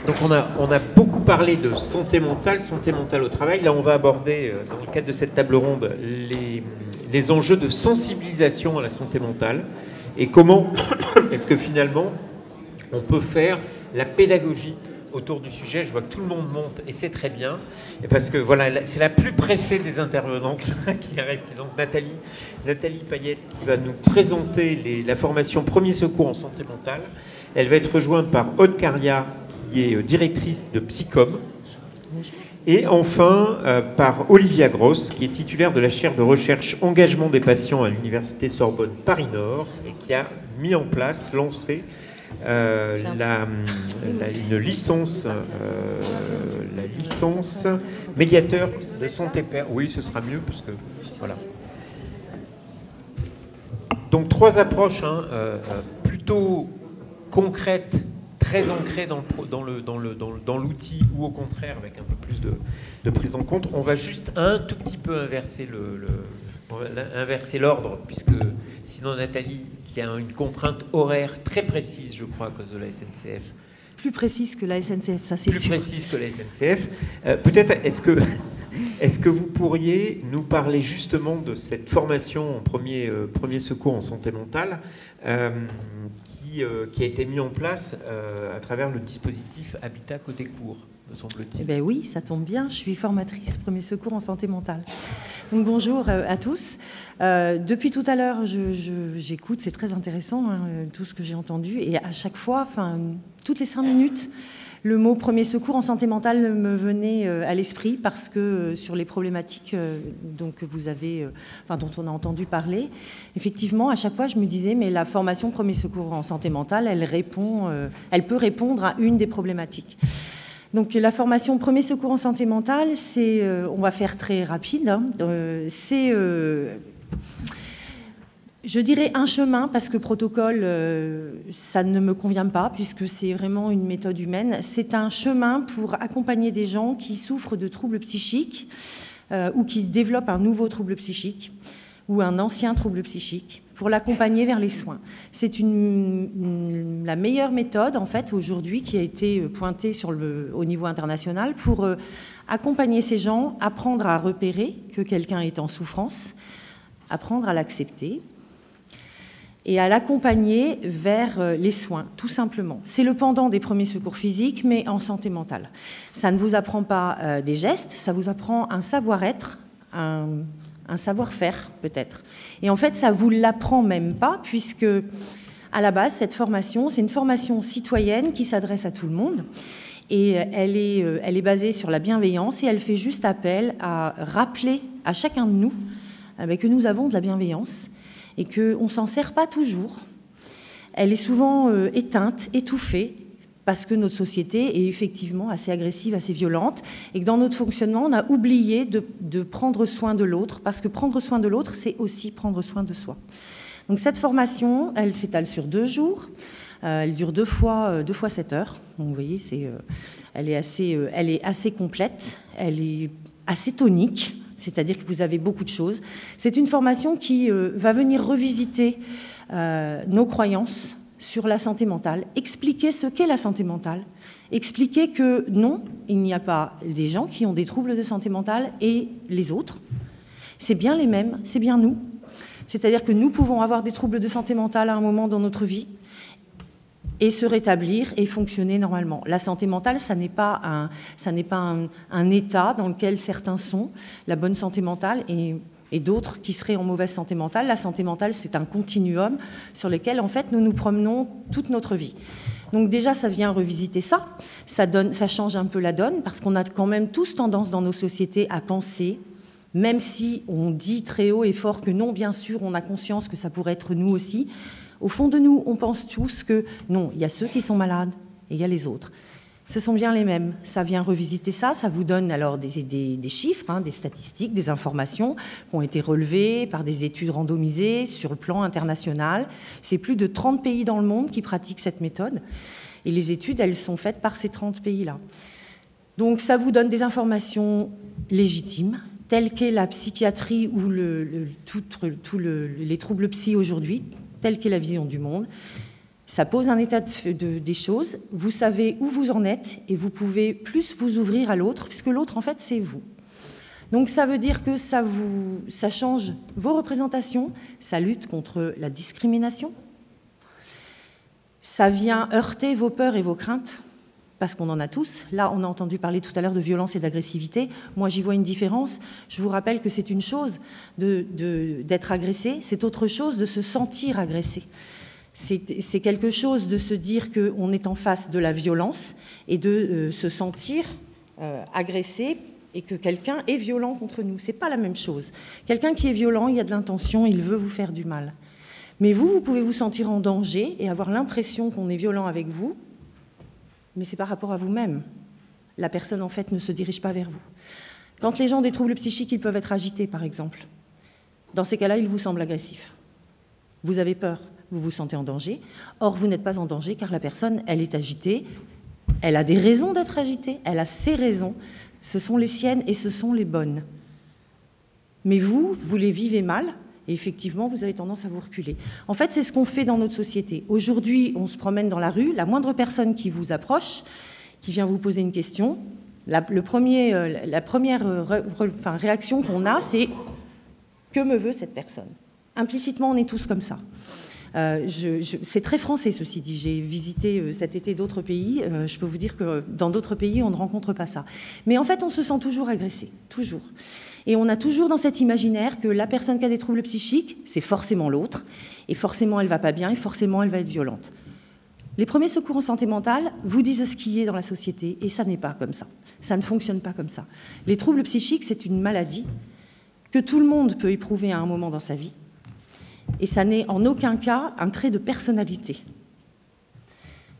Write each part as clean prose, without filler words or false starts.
Donc on a beaucoup parlé de santé mentale au travail. Là, on va aborder, dans le cadre de cette table ronde, les enjeux de sensibilisation à la santé mentale et comment est-ce que finalement on peut faire la pédagogie autour du sujet. Je vois que tout le monde monte et c'est très bien, et parce que voilà, c'est la plus pressée des intervenantes qui arrive, donc Nathalie Payette, qui va nous présenter la formation Premier Secours en santé mentale. Elle va être rejointe par Aude Caria, qui est directrice de Psycom, et enfin par Olivia Gross, qui est titulaire de la chaire de recherche Engagement des patients à l'Université Sorbonne Paris-Nord et qui a mis en place, lancé une licence, la licence médiateur de santé père. Oui, ce sera mieux parce que voilà. Donc 3 approches plutôt concrètes, très ancrées dans l'outil, ou au contraire avec un peu plus de prise en compte. On va juste un tout petit peu inverser l'ordre, puisque sinon Nathalie, qui a une contrainte horaire très précise, je crois, à cause de la SNCF. Plus précise que la SNCF, ça c'est sûr. Plus précise que la SNCF. Peut-être, est-ce que vous pourriez nous parler justement de cette formation en premier secours en santé mentale qui a été mis en place à travers le dispositif Habitat Côté Cours, me semble-t-il. Eh bien oui, ça tombe bien, je suis formatrice premier secours en santé mentale. Donc bonjour à tous. Depuis tout à l'heure, j'écoute, c'est très intéressant tout ce que j'ai entendu, et à chaque fois, toutes les 5 minutes, le mot premier secours en santé mentale me venait à l'esprit, parce que sur les problématiques dont on a entendu parler, effectivement, à chaque fois, je me disais, mais la formation premier secours en santé mentale, elle peut répondre à une des problématiques. Donc la formation premier secours en santé mentale, on va faire très rapide, c'est, je dirais, un chemin, parce que protocole, ça ne me convient pas, puisque c'est vraiment une méthode humaine. C'est un chemin pour accompagner des gens qui souffrent de troubles psychiques ou qui développent un nouveau trouble psychique ou un ancien trouble psychique, pour l'accompagner vers les soins. C'est la meilleure méthode, en fait, aujourd'hui, qui a été pointée au niveau international pour accompagner ces gens, apprendre à repérer que quelqu'un est en souffrance, apprendre à l'accepter et à l'accompagner vers les soins, tout simplement. C'est le pendant des premiers secours physiques, mais en santé mentale. Ça ne vous apprend pas des gestes, ça vous apprend un savoir-être, un savoir-faire peut-être. Et en fait, ça ne vous l'apprend même pas, puisque à la base, cette formation, c'est une formation citoyenne qui s'adresse à tout le monde. Et elle est basée sur la bienveillance, et elle fait juste appel à rappeler à chacun de nous que nous avons de la bienveillance et qu'on ne s'en sert pas toujours. Elle est souvent éteinte, étouffée, parce que notre société est effectivement assez agressive, assez violente, et que dans notre fonctionnement, on a oublié de prendre soin de l'autre, parce que prendre soin de l'autre, c'est aussi prendre soin de soi. Donc cette formation, elle s'étale sur 2 jours, elle dure 2 fois 7 heures, donc vous voyez, elle est assez complète, elle est assez tonique, c'est-à-dire que vous avez beaucoup de choses. C'est une formation qui va venir revisiter nos croyances sur la santé mentale, expliquer ce qu'est la santé mentale, expliquer que non, il n'y a pas des gens qui ont des troubles de santé mentale et les autres. C'est bien les mêmes, c'est bien nous. C'est-à-dire que nous pouvons avoir des troubles de santé mentale à un moment dans notre vie et se rétablir et fonctionner normalement. La santé mentale, ça n'est pas un état dans lequel certains sont, la bonne santé mentale, et d'autres qui seraient en mauvaise santé mentale. La santé mentale, c'est un continuum sur lequel, en fait, nous nous promenons toute notre vie. Donc déjà, ça vient revisiter ça. Ça change un peu la donne, parce qu'on a quand même tous tendance dans nos sociétés à penser, même si on dit très haut et fort que non, bien sûr, on a conscience que ça pourrait être nous aussi. Au fond de nous, on pense tous que non, il y a ceux qui sont malades et il y a les autres. Ce sont bien les mêmes. Ça vient revisiter ça. Ça vous donne alors des chiffres, des statistiques, des informations qui ont été relevées par des études randomisées sur le plan international. C'est plus de 30 pays dans le monde qui pratiquent cette méthode. Et les études, elles sont faites par ces 30 pays-là. Donc ça vous donne des informations légitimes, telles qu'est la psychiatrie ou les troubles psy aujourd'hui, telle qu'est la vision du monde. Ça pose un état des choses, vous savez où vous en êtes et vous pouvez plus vous ouvrir à l'autre, puisque l'autre, en fait, c'est vous. Donc ça veut dire que ça change vos représentations, ça lutte contre la discrimination, ça vient heurter vos peurs et vos craintes, parce qu'on en a tous. Là, on a entendu parler tout à l'heure de violence et d'agressivité. Moi, j'y vois une différence. Je vous rappelle que c'est une chose d'être agressé, c'est autre chose de se sentir agressé. C'est quelque chose de se dire qu'on est en face de la violence et de se sentir agressé et que quelqu'un est violent contre nous. Ce n'est pas la même chose. Quelqu'un qui est violent, il y a de l'intention, il veut vous faire du mal. Mais vous pouvez vous sentir en danger et avoir l'impression qu'on est violent avec vous, mais c'est par rapport à vous-même. La personne, en fait, ne se dirige pas vers vous. Quand les gens ont des troubles psychiques, ils peuvent être agités, par exemple. Dans ces cas-là, ils vous semblent agressifs. Vous avez peur, vous vous sentez en danger. Or, vous n'êtes pas en danger, car la personne, elle est agitée. Elle a des raisons d'être agitée, elle a ses raisons. Ce sont les siennes et ce sont les bonnes. Mais vous les vivez mal, et effectivement, vous avez tendance à vous reculer. En fait, c'est ce qu'on fait dans notre société. Aujourd'hui, on se promène dans la rue, la moindre personne qui vous approche, qui vient vous poser une question, la première réaction qu'on a, c'est « Que me veut cette personne ?» Implicitement, on est tous comme ça. C'est très français, ceci dit. J'ai visité cet été d'autres pays. Je peux vous dire que dans d'autres pays, on ne rencontre pas ça. Mais en fait, on se sent toujours agressé, toujours. Et on a toujours dans cet imaginaire que la personne qui a des troubles psychiques, c'est forcément l'autre, et forcément elle ne va pas bien, et forcément elle va être violente. Les premiers secours en santé mentale vous disent ce qui est dans la société, et ça n'est pas comme ça. Ça ne fonctionne pas comme ça. Les troubles psychiques, c'est une maladie que tout le monde peut éprouver à un moment dans sa vie, et ça n'est en aucun cas un trait de personnalité.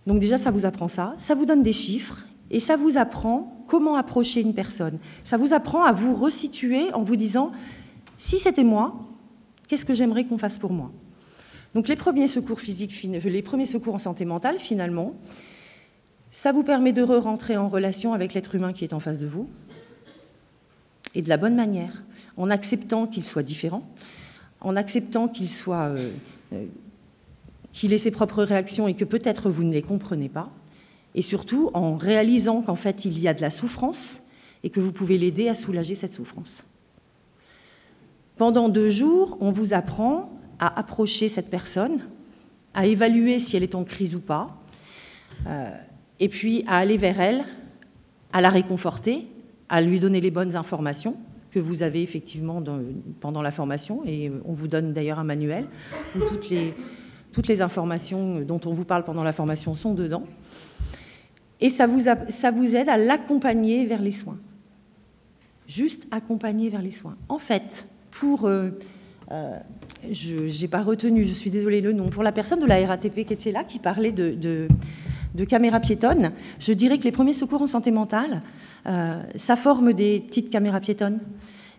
Donc déjà, ça vous apprend ça vous donne des chiffres, et ça vous apprend comment approcher une personne. Ça vous apprend à vous resituer en vous disant « Si c'était moi, qu'est-ce que j'aimerais qu'on fasse pour moi ?» Donc les premiers secours physiques, les premiers secours en santé mentale, finalement, ça vous permet de rentrer en relation avec l'être humain qui est en face de vous, et de la bonne manière, en acceptant qu'il soit différent, en acceptant qu'il ait ses propres réactions et que peut-être vous ne les comprenez pas, et surtout en réalisant qu'en fait il y a de la souffrance et que vous pouvez l'aider à soulager cette souffrance. Pendant 2 jours, on vous apprend à approcher cette personne, à évaluer si elle est en crise ou pas, et puis à aller vers elle, à la réconforter, à lui donner les bonnes informations que vous avez effectivement pendant la formation, et on vous donne d'ailleurs un manuel où toutes les informations dont on vous parle pendant la formation sont dedans. Et ça vous aide à l'accompagner vers les soins. Juste accompagner vers les soins. En fait, je n'ai pas retenu, je suis désolée le nom, pour la personne de la RATP qui était là, qui parlait de caméras piétonnes, je dirais que les premiers secours en santé mentale, ça forme des petites caméras piétonnes,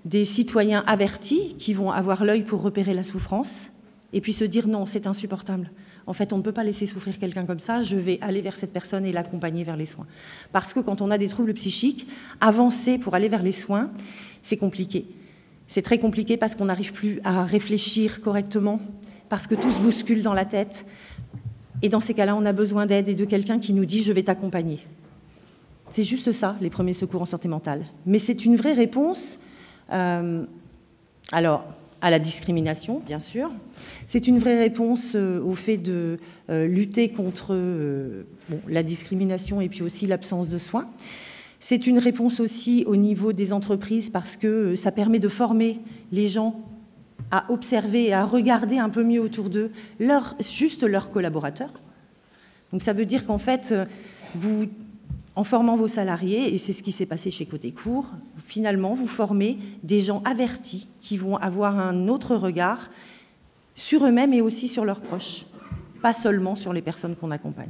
des citoyens avertis qui vont avoir l'œil pour repérer la souffrance et puis se dire non, c'est insupportable. En fait, on ne peut pas laisser souffrir quelqu'un comme ça, je vais aller vers cette personne et l'accompagner vers les soins. Parce que quand on a des troubles psychiques, avancer pour aller vers les soins, c'est compliqué. C'est très compliqué parce qu'on n'arrive plus à réfléchir correctement, parce que tout se bouscule dans la tête. Et dans ces cas-là, on a besoin d'aide et de quelqu'un qui nous dit « je vais t'accompagner ». C'est juste ça, les premiers secours en santé mentale. Mais c'est une vraie réponse à la discrimination, bien sûr. C'est une vraie réponse au fait de lutter contre la discrimination et puis aussi l'absence de soins. C'est une réponse aussi au niveau des entreprises parce que ça permet de former les gens à observer et à regarder un peu mieux autour d'eux juste leurs collaborateurs. Donc ça veut dire qu'en fait, en formant vos salariés, et c'est ce qui s'est passé chez Côté Court, finalement, vous formez des gens avertis qui vont avoir un autre regard sur eux-mêmes et aussi sur leurs proches, pas seulement sur les personnes qu'on accompagne.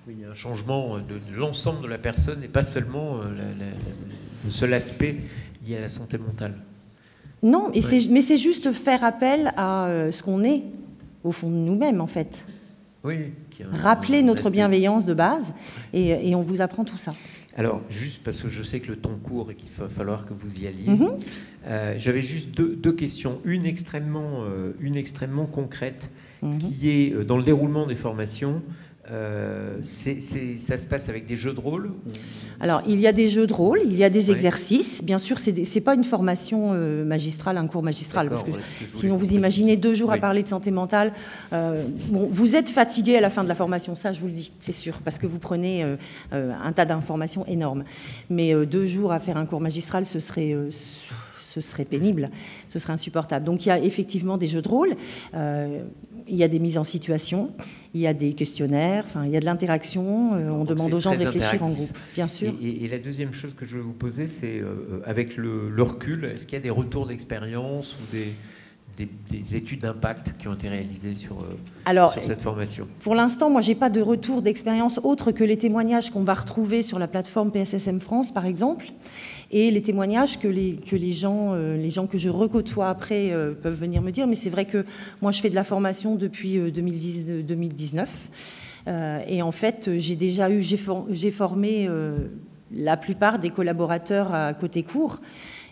Oui, il y a un changement de l'ensemble de la personne et pas seulement le seul aspect lié à la santé mentale. Non, mais c'est juste faire appel à ce qu'on est, au fond de nous-mêmes, en fait. Oui. Rappeler notre bienveillance de base, et on vous apprend tout ça. Alors, juste parce que je sais que le temps court et qu'il va falloir que vous y alliez, j'avais juste deux questions. Une extrêmement concrète. qui est dans le déroulement des formations. Ça se passe avec des jeux de rôle? Alors, il y a des jeux de rôle, il y a des exercices. Bien sûr, c'est pas une formation magistrale, un cours magistral, parce que sinon vous imaginez 2 jours à parler de santé mentale. Bon, vous êtes fatigué à la fin de la formation, ça je vous le dis, c'est sûr, parce que vous prenez un tas d'informations énormes. Mais 2 jours à faire un cours magistral, ce serait pénible, ce serait insupportable. Donc il y a effectivement des jeux de rôle, il y a des mises en situation, il y a des questionnaires, enfin, il y a de l'interaction, on demande aux gens de réfléchir en groupe, bien sûr. Et la deuxième chose que je veux vous poser, c'est avec le recul, est-ce qu'il y a des retours d'expérience ou des études d'impact qui ont été réalisées sur cette formation? Pour l'instant, moi, je n'ai pas de retour d'expérience autre que les témoignages qu'on va retrouver sur la plateforme PSSM France, par exemple, et les témoignages que les gens que je recôtoie après peuvent venir me dire. Mais c'est vrai que moi, je fais de la formation depuis 2019. Et en fait, j'ai formé la plupart des collaborateurs à côté cours.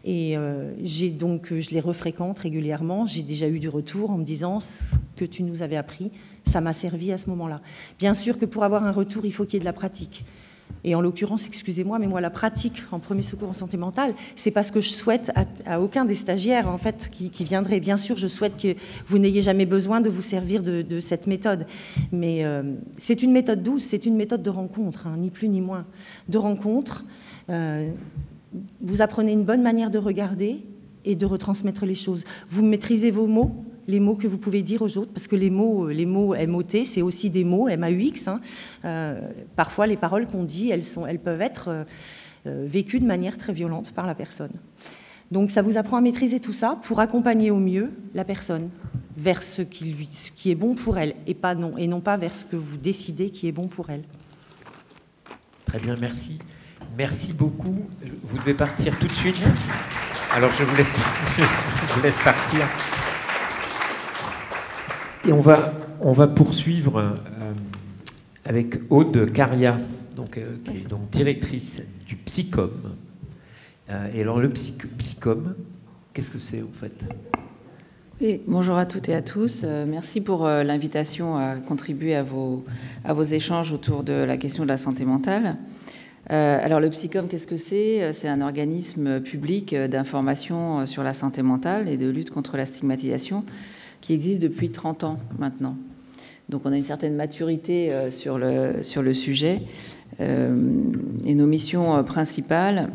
Et je les refréquente régulièrement. J'ai déjà eu du retour en me disant ce que tu nous avais appris, ça m'a servi à ce moment-là. Bien sûr que pour avoir un retour, il faut qu'il y ait de la pratique. Et en l'occurrence, excusez-moi, mais moi, la pratique en premier secours en santé mentale, c'est pas ce que je souhaite à aucun des stagiaires en fait qui viendraient. Bien sûr, je souhaite que vous n'ayez jamais besoin de vous servir de cette méthode. Mais c'est une méthode douce, c'est une méthode de rencontre, hein, ni plus ni moins. De rencontre. Vous apprenez une bonne manière de regarder et de retransmettre les choses. Vous maîtrisez vos mots, les mots que vous pouvez dire aux autres, parce que les mots MOT, c'est aussi des mots, MAUX. Hein. Parfois, les paroles qu'on dit, elles peuvent être vécues de manière très violente par la personne. Donc, ça vous apprend à maîtriser tout ça pour accompagner au mieux la personne vers ce qui est bon pour elle, et non pas vers ce que vous décidez qui est bon pour elle. Très bien, merci. Merci beaucoup. Vous devez partir tout de suite. Alors, je vous laisse partir. Et on va poursuivre avec Aude Caria, qui est donc directrice du Psycom. Et alors, le Psycom, qu'est-ce que c'est, en fait? Oui, bonjour à toutes et à tous. Merci pour l'invitation à contribuer à vos échanges autour de la question de la santé mentale. Alors le Psycom, qu'est-ce que c'est? C'est un organisme public d'information sur la santé mentale et de lutte contre la stigmatisation qui existe depuis 30 ans maintenant. Donc on a une certaine maturité sur le sujet. Et nos missions principales,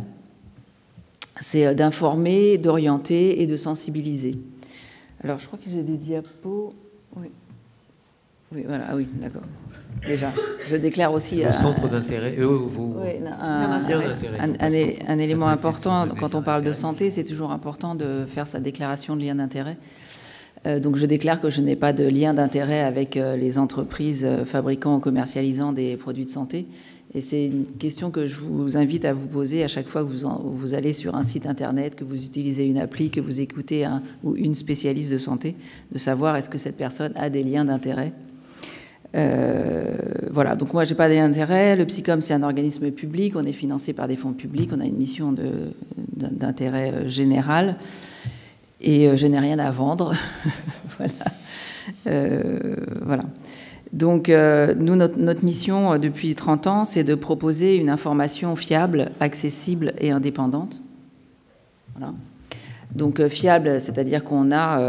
c'est d'informer, d'orienter et de sensibiliser. Alors je crois que j'ai des diapos. Oui, voilà, ah oui, d'accord. Déjà, je déclare aussi vos centres d'intérêt, un élément important. Quand on parle de santé, c'est toujours important de faire sa déclaration de lien d'intérêt. Donc je déclare que je n'ai pas de lien d'intérêt avec les entreprises fabricant ou commercialisant des produits de santé. Et c'est une question que je vous invite à vous poser à chaque fois que vous allez sur un site internet, que vous utilisez une appli, que vous écoutez un ou une spécialiste de santé, de savoir est-ce que cette personne a des liens d'intérêt. Voilà, donc moi j'ai pas d'intérêt. Le Psycom, c'est un organisme public, on est financé par des fonds publics, on a une mission d'intérêt général et je n'ai rien à vendre. Voilà. Donc nous, notre mission depuis 30 ans, c'est de proposer une information fiable, accessible et indépendante. Voilà. Donc fiable, c'est-à-dire qu'on a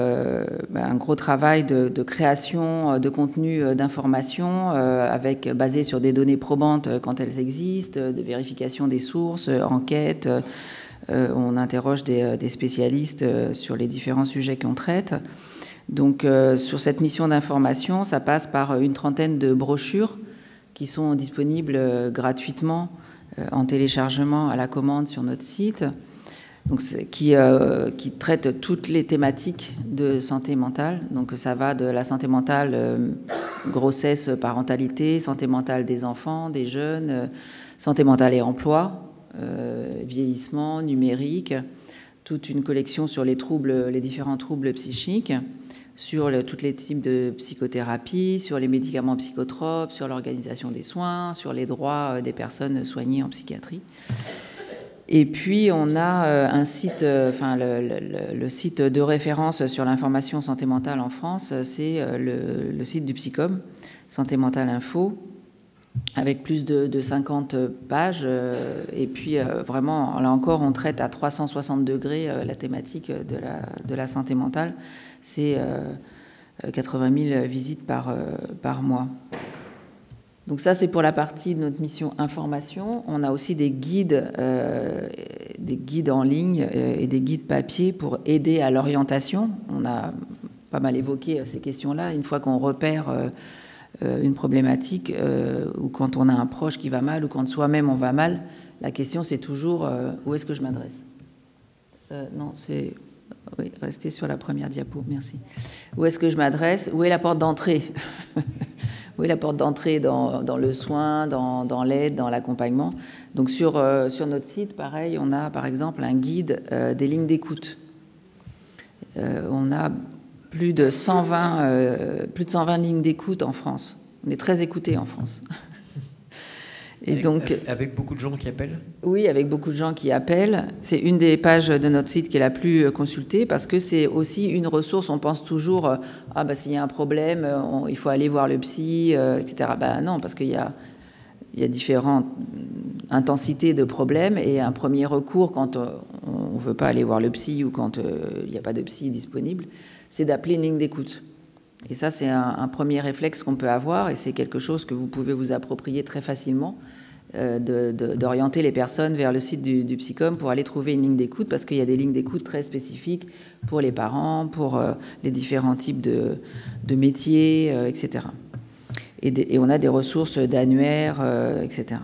un gros travail de création de contenu d'information basé sur des données probantes quand elles existent, de vérification des sources, enquêtes. On interroge des spécialistes sur les différents sujets qu'on traite. Donc sur cette mission d'information, ça passe par une trentaine de brochures qui sont disponibles gratuitement en téléchargement à la commande sur notre site. Donc, qui traite toutes les thématiques de santé mentale. Donc ça va de la santé mentale, grossesse, parentalité, santé mentale des enfants, des jeunes, santé mentale et emploi, vieillissement, numérique, toute une collection sur les différents troubles psychiques, sur tous les types de psychothérapie, sur les médicaments psychotropes, sur l'organisation des soins, sur les droits des personnes soignées en psychiatrie. Et puis, on a un site, le site de référence sur l'information santé mentale en France, c'est le site du Psycom, Santé Mentale Info, avec plus de 50 pages. Et puis, vraiment, là encore, on traite à 360 degrés la thématique de la santé mentale. C'est 80 000 visites par mois. Donc ça, c'est pour la partie de notre mission information. On a aussi des guides en ligne et des guides papier pour aider à l'orientation. On a pas mal évoqué ces questions-là. Une fois qu'on repère une problématique ou quand on a un proche qui va mal ou quand soi-même on va mal, la question c'est toujours où est-ce que je m'adresse? Non, c'est... Oui, restez sur la première diapo, merci. Où est-ce que je m'adresse? Où est la porte d'entrée? Où est la porte d'entrée dans le soin, dans l'aide, dans l'accompagnement? Donc sur notre site, pareil, on a par exemple un guide des lignes d'écoute. On a plus de 120 lignes d'écoute en France. On est très écoutés en France. Et donc, avec beaucoup de gens qui appellent? Oui, avec beaucoup de gens qui appellent. C'est une des pages de notre site qui est la plus consultée parce que c'est aussi une ressource. On pense toujours, s'il y a un problème, il faut aller voir le psy, etc. Non, parce qu'il y a différentes intensités de problèmes et un premier recours quand on ne veut pas aller voir le psy ou quand il n'y a pas de psy disponible, c'est d'appeler une ligne d'écoute. Et ça, c'est un premier réflexe qu'on peut avoir et c'est quelque chose que vous pouvez vous approprier très facilement, d'orienter les personnes vers le site du Psycom pour aller trouver une ligne d'écoute parce qu'il y a des lignes d'écoute très spécifiques pour les parents, pour les différents types de métiers, etc. Et on a des ressources d'annuaires, etc.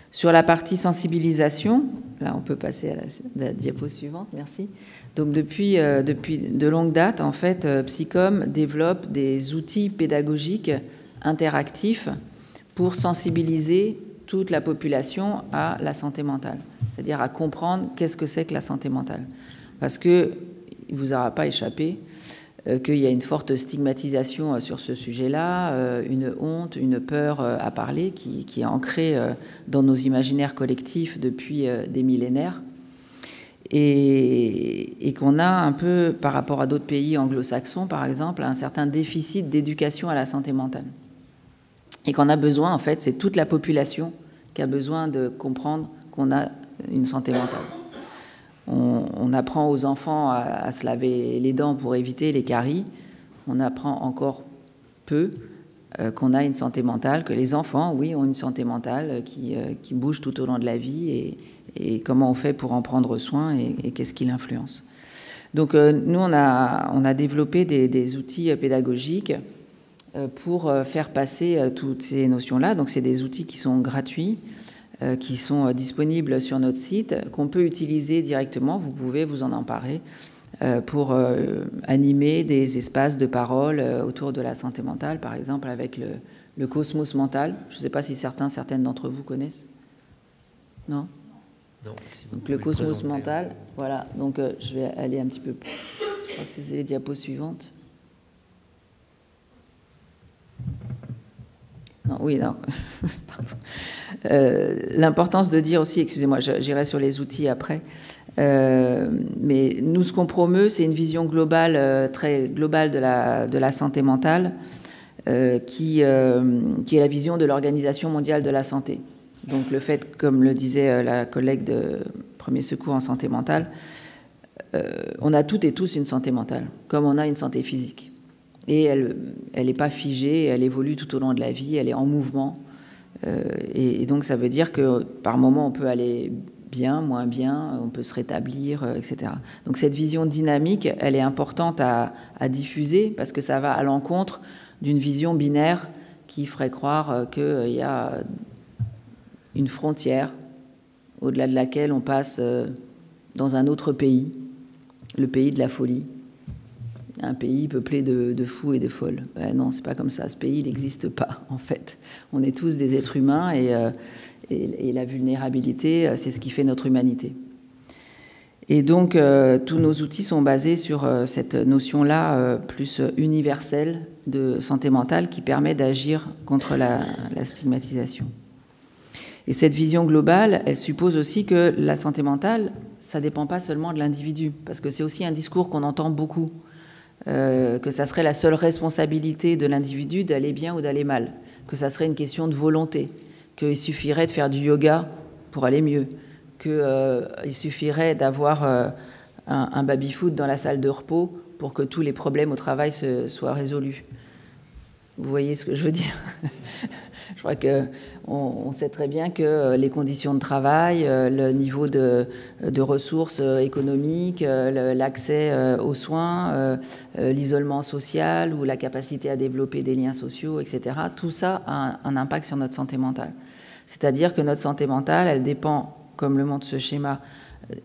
Sur la partie sensibilisation, là on peut passer à la diapo suivante, merci. Donc depuis de longue date, en fait, Psycom développe des outils pédagogiques interactifs pour sensibiliser toute la population à la santé mentale, c'est-à-dire à comprendre qu'est-ce que c'est que la santé mentale. Parce qu'il ne vous aura pas échappé qu'il y a une forte stigmatisation sur ce sujet-là, une honte, une peur à parler qui est ancrée dans nos imaginaires collectifs depuis des millénaires. Et qu'on a un peu, par rapport à d'autres pays anglo-saxons, par exemple, un certain déficit d'éducation à la santé mentale. Et qu'on a besoin, en fait, c'est toute la population qui a besoin de comprendre qu'on a une santé mentale. On apprend aux enfants à se laver les dents pour éviter les caries. On apprend encore peu qu'on a une santé mentale, que les enfants, oui, ont une santé mentale qui bouge tout au long de la vie et comment on fait pour en prendre soin et qu'est-ce qui l'influence. Donc nous, on a développé des outils pédagogiques pour faire passer toutes ces notions-là. Donc c'est des outils qui sont gratuits, qui sont disponibles sur notre site, qu'on peut utiliser directement. Vous pouvez vous en emparer pour animer des espaces de parole autour de la santé mentale, par exemple avec le Cosmos mental. Je ne sais pas si certaines d'entre vous connaissent. Non ? Non, donc le Cosmos mental, voilà. Donc je vais aller un petit peu plus. Je crois que c'est les diapos suivantes. Non, oui, non. L'importance de dire aussi, excusez-moi, j'irai sur les outils après. Mais nous, ce qu'on promeut, c'est une vision globale, très globale de la santé mentale, qui est la vision de l'Organisation mondiale de la santé. Donc le fait, comme le disait la collègue de Premier Secours en santé mentale, on a toutes et tous une santé mentale, comme on a une santé physique. Et elle n'est pas figée, elle évolue tout au long de la vie, elle est en mouvement. Et donc ça veut dire que par moment on peut aller bien, moins bien, on peut se rétablir, etc. Donc cette vision dynamique, elle est importante à diffuser parce que ça va à l'encontre d'une vision binaire qui ferait croire qu'il y a une frontière au-delà de laquelle on passe dans un autre pays, le pays de la folie, un pays peuplé de fous et de folles. Ben non, c'est pas comme ça. Ce pays, il n'existe pas, en fait. On est tous des êtres humains et la vulnérabilité, c'est ce qui fait notre humanité. Et donc, tous nos outils sont basés sur cette notion-là plus universelle de santé mentale qui permet d'agir contre la stigmatisation. Et cette vision globale, elle suppose aussi que la santé mentale, ça ne dépend pas seulement de l'individu, parce que c'est aussi un discours qu'on entend beaucoup, que ça serait la seule responsabilité de l'individu d'aller bien ou d'aller mal, que ça serait une question de volonté, qu'il suffirait de faire du yoga pour aller mieux, qu'il suffirait d'avoir un baby-foot dans la salle de repos pour que tous les problèmes au travail soient résolus. Vous voyez ce que je veux dire? Je crois qu'on sait très bien que les conditions de travail, le niveau de ressources économiques, l'accès aux soins, l'isolement social ou la capacité à développer des liens sociaux, etc., tout ça a un impact sur notre santé mentale. C'est-à-dire que notre santé mentale, elle dépend, comme le montre ce schéma,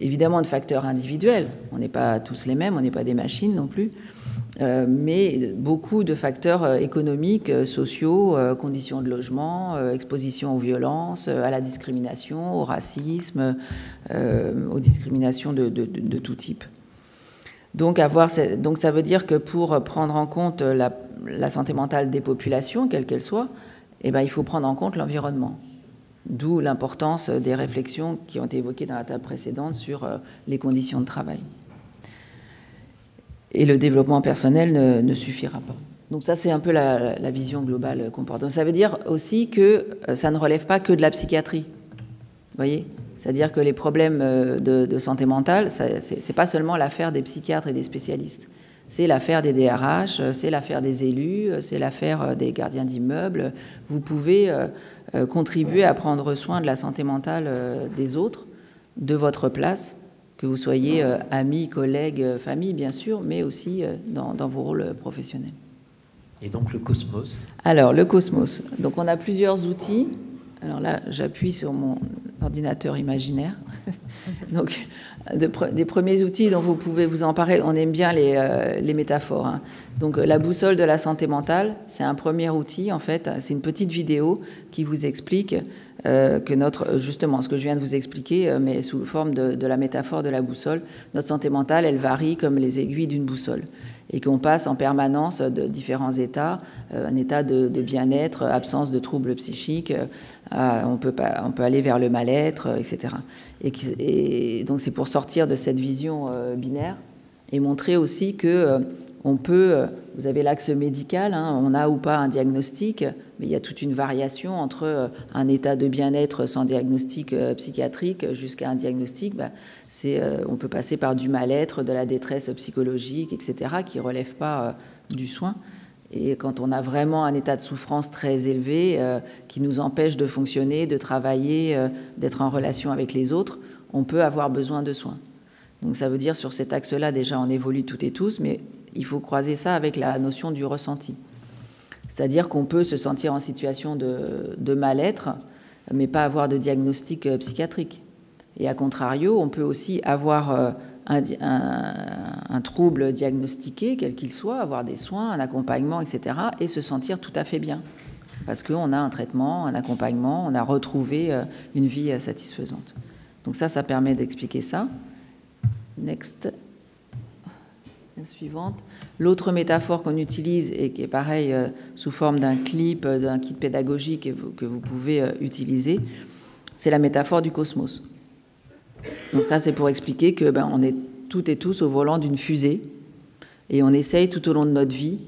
évidemment de facteurs individuels. On n'est pas tous les mêmes, on n'est pas des machines non plus. Mais beaucoup de facteurs économiques, sociaux, conditions de logement, exposition aux violences, à la discrimination, au racisme, aux discriminations de tout type. Donc ça veut dire que pour prendre en compte la santé mentale des populations, quelle qu'elle soit, eh ben, il faut prendre en compte l'environnement. D'où l'importance des réflexions qui ont été évoquées dans la table précédente sur les conditions de travail. Et le développement personnel ne suffira pas. Donc ça, c'est un peu la vision globale qu'on porte. Donc ça veut dire aussi que ça ne relève pas que de la psychiatrie. Vous voyez ? C'est-à-dire que les problèmes de santé mentale, c'est pas seulement l'affaire des psychiatres et des spécialistes. C'est l'affaire des DRH, c'est l'affaire des élus, c'est l'affaire des gardiens d'immeubles. Vous pouvez contribuer à prendre soin de la santé mentale des autres, de votre place, que vous soyez amis, collègues, famille, bien sûr, mais aussi dans vos rôles professionnels. Et donc le Cosmos? Alors, le Cosmos. Donc, on a plusieurs outils. Alors là, j'appuie sur mon ordinateur imaginaire. Donc, des premiers outils dont vous pouvez vous emparer, on aime bien les métaphores. Hein. Donc, la boussole de la santé mentale, c'est un premier outil, en fait. C'est une petite vidéo qui vous explique que justement, ce que je viens de vous expliquer, mais sous forme de la métaphore de la boussole, notre santé mentale, elle varie comme les aiguilles d'une boussole. Et qu'on passe en permanence de différents états, un état de bien-être, absence de troubles psychiques, on peut aller vers le mal-être, etc. Et donc c'est pour sortir de cette vision binaire et montrer aussi que on peut, vous avez l'axe médical, hein, on a ou pas un diagnostic, mais il y a toute une variation entre un état de bien-être sans diagnostic psychiatrique jusqu'à un diagnostic. On peut passer par du mal-être, de la détresse psychologique, etc., qui ne relève pas du soin. Et quand on a vraiment un état de souffrance très élevé qui nous empêche de fonctionner, de travailler, d'être en relation avec les autres, on peut avoir besoin de soins. Donc ça veut dire sur cet axe-là, déjà, on évolue toutes et tous, mais il faut croiser ça avec la notion du ressenti. C'est-à-dire qu'on peut se sentir en situation de mal-être, mais pas avoir de diagnostic psychiatrique. Et à contrario, on peut aussi avoir un trouble diagnostiqué, quel qu'il soit, avoir des soins, un accompagnement, etc., et se sentir tout à fait bien. Parce qu'on a un traitement, un accompagnement, on a retrouvé une vie satisfaisante. Donc ça permet d'expliquer ça. Next. La suivante. L'autre métaphore qu'on utilise et qui est pareil sous forme d'un clip, d'un kit pédagogique que vous pouvez utiliser, c'est la métaphore du cosmos. Donc ça, c'est pour expliquer que on est toutes et tous au volant d'une fusée et on essaye tout au long de notre vie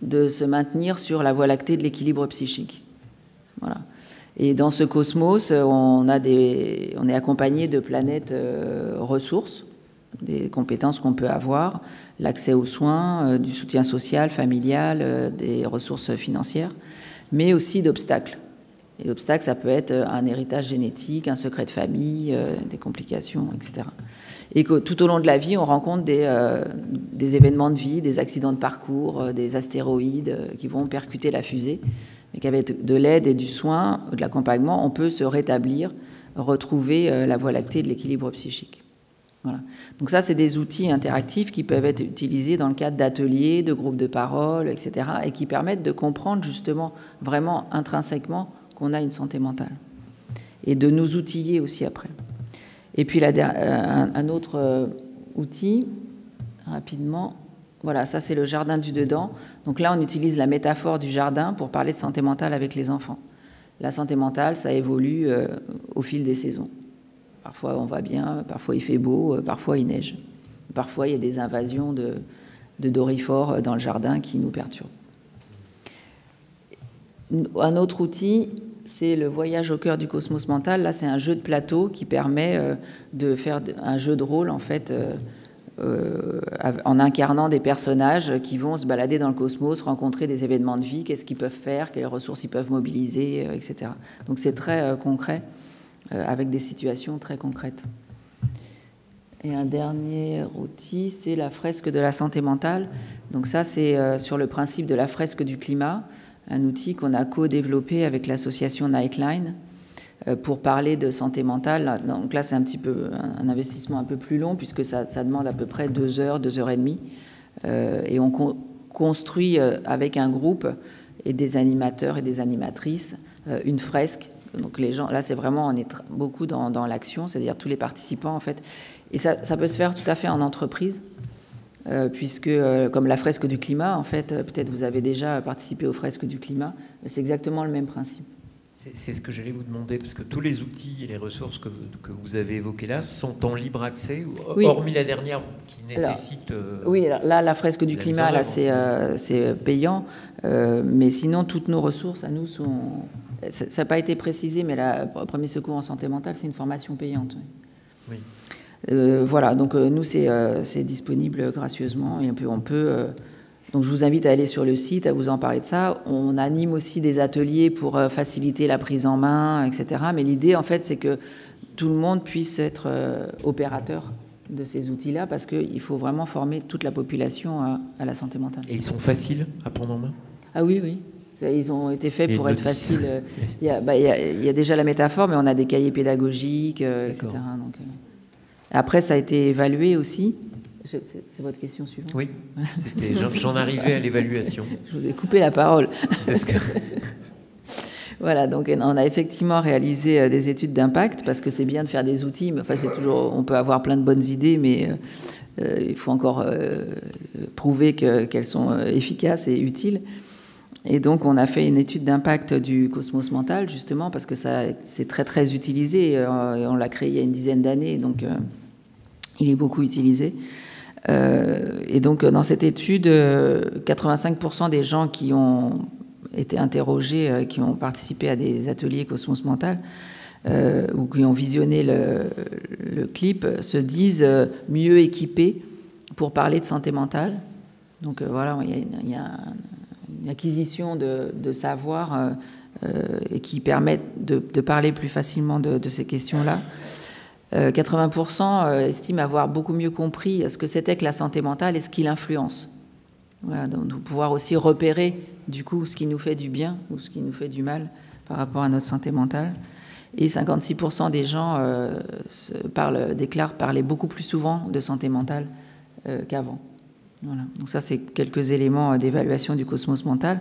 de se maintenir sur la voie lactée de l'équilibre psychique. Voilà. Et dans ce cosmos, on est accompagné de planètes ressources, des compétences qu'on peut avoir, l'accès aux soins, du soutien social, familial, des ressources financières, mais aussi d'obstacles. Et l'obstacle, ça peut être un héritage génétique, un secret de famille, des complications, etc. Et que tout au long de la vie, on rencontre des événements de vie, des accidents de parcours, des astéroïdes qui vont percuter la fusée, mais qu'avec de l'aide et du soin, de l'accompagnement, on peut se rétablir, retrouver la voie lactée de l'équilibre psychique. Voilà. Donc ça, c'est des outils interactifs qui peuvent être utilisés dans le cadre d'ateliers, de groupes de parole, etc., et qui permettent de comprendre justement, vraiment intrinsèquement, qu'on a une santé mentale. Et de nous outiller aussi après. Et puis un autre outil, rapidement, voilà, ça c'est le jardin du dedans. Donc là, on utilise la métaphore du jardin pour parler de santé mentale avec les enfants. La santé mentale, ça évolue au fil des saisons. Parfois on va bien, parfois il fait beau, parfois il neige. Parfois il y a des invasions de doryphores dans le jardin qui nous perturbent. Un autre outil, c'est le voyage au cœur du cosmos mental. Là, c'est un jeu de plateau qui permet de faire un jeu de rôle, en fait, en incarnant des personnages qui vont se balader dans le cosmos, rencontrer des événements de vie, qu'est-ce qu'ils peuvent faire, quelles ressources ils peuvent mobiliser, etc. Donc c'est très concret, avec des situations très concrètes. Et un dernier outil, c'est la fresque de la santé mentale. Donc ça, c'est sur le principe de la fresque du climat, un outil qu'on a co-développé avec l'association Nightline pour parler de santé mentale. Donc là, c'est un petit peu un investissement un peu plus long puisque ça demande à peu près 2 heures, 2 heures et demie. Et on construit avec un groupe et des animateurs et des animatrices une fresque. Donc les gens, là, c'est vraiment, on est beaucoup dans l'action, c'est-à-dire tous les participants, en fait. Et ça peut se faire tout à fait en entreprise. Puisque, comme la fresque du climat, en fait, peut-être vous avez déjà participé aux fresques du climat, c'est exactement le même principe. C'est ce que j'allais vous demander, parce que tous les outils et les ressources que vous avez évoquées là sont en libre accès, oui. Hormis la dernière qui nécessite... oui, alors là, la fresque du climat, là, c'est payant, mais sinon, toutes nos ressources à nous sont... Ça n'a pas été précisé, mais le premier secours en santé mentale, c'est une formation payante. Oui. Voilà, donc nous, c'est disponible gracieusement et on peut donc je vous invite à aller sur le site, à vous emparer de ça. On anime aussi des ateliers pour faciliter la prise en main, etc. Mais l'idée, en fait, c'est que tout le monde puisse être opérateur de ces outils-là parce qu'il faut vraiment former toute la population à la santé mentale. Et ils sont faciles à prendre en main ? Ah oui, oui. Ils ont été faits pour être faciles. Il y a déjà la métaphore, mais on a des cahiers pédagogiques, etc. Donc, après, ça a été évalué aussi. C'est votre question suivante ? Oui, j'en arrivais à l'évaluation. Je vous ai coupé la parole. Parce que... Voilà, donc on a effectivement réalisé des études d'impact, parce que c'est bien de faire des outils, mais enfin, c'est toujours, on peut avoir plein de bonnes idées, mais il faut encore prouver qu'elles sont efficaces et utiles. Et donc, on a fait une étude d'impact du cosmos mental, justement, parce que c'est très, très utilisé. Et on l'a créé il y a une dizaine d'années, donc il est beaucoup utilisé. Et donc, dans cette étude, 85% des gens qui ont été interrogés, qui ont participé à des ateliers cosmos mental, ou qui ont visionné le clip, se disent mieux équipés pour parler de santé mentale. Donc, voilà, il y a une acquisition de savoir et qui permettent de parler plus facilement de ces questions-là. 80% estiment avoir beaucoup mieux compris ce que c'était que la santé mentale et ce qui l'influence. Voilà, donc de pouvoir aussi repérer du coup ce qui nous fait du bien ou ce qui nous fait du mal par rapport à notre santé mentale. Et 56% des gens déclarent parler beaucoup plus souvent de santé mentale qu'avant. Voilà. Donc ça, c'est quelques éléments d'évaluation du cosmos mental.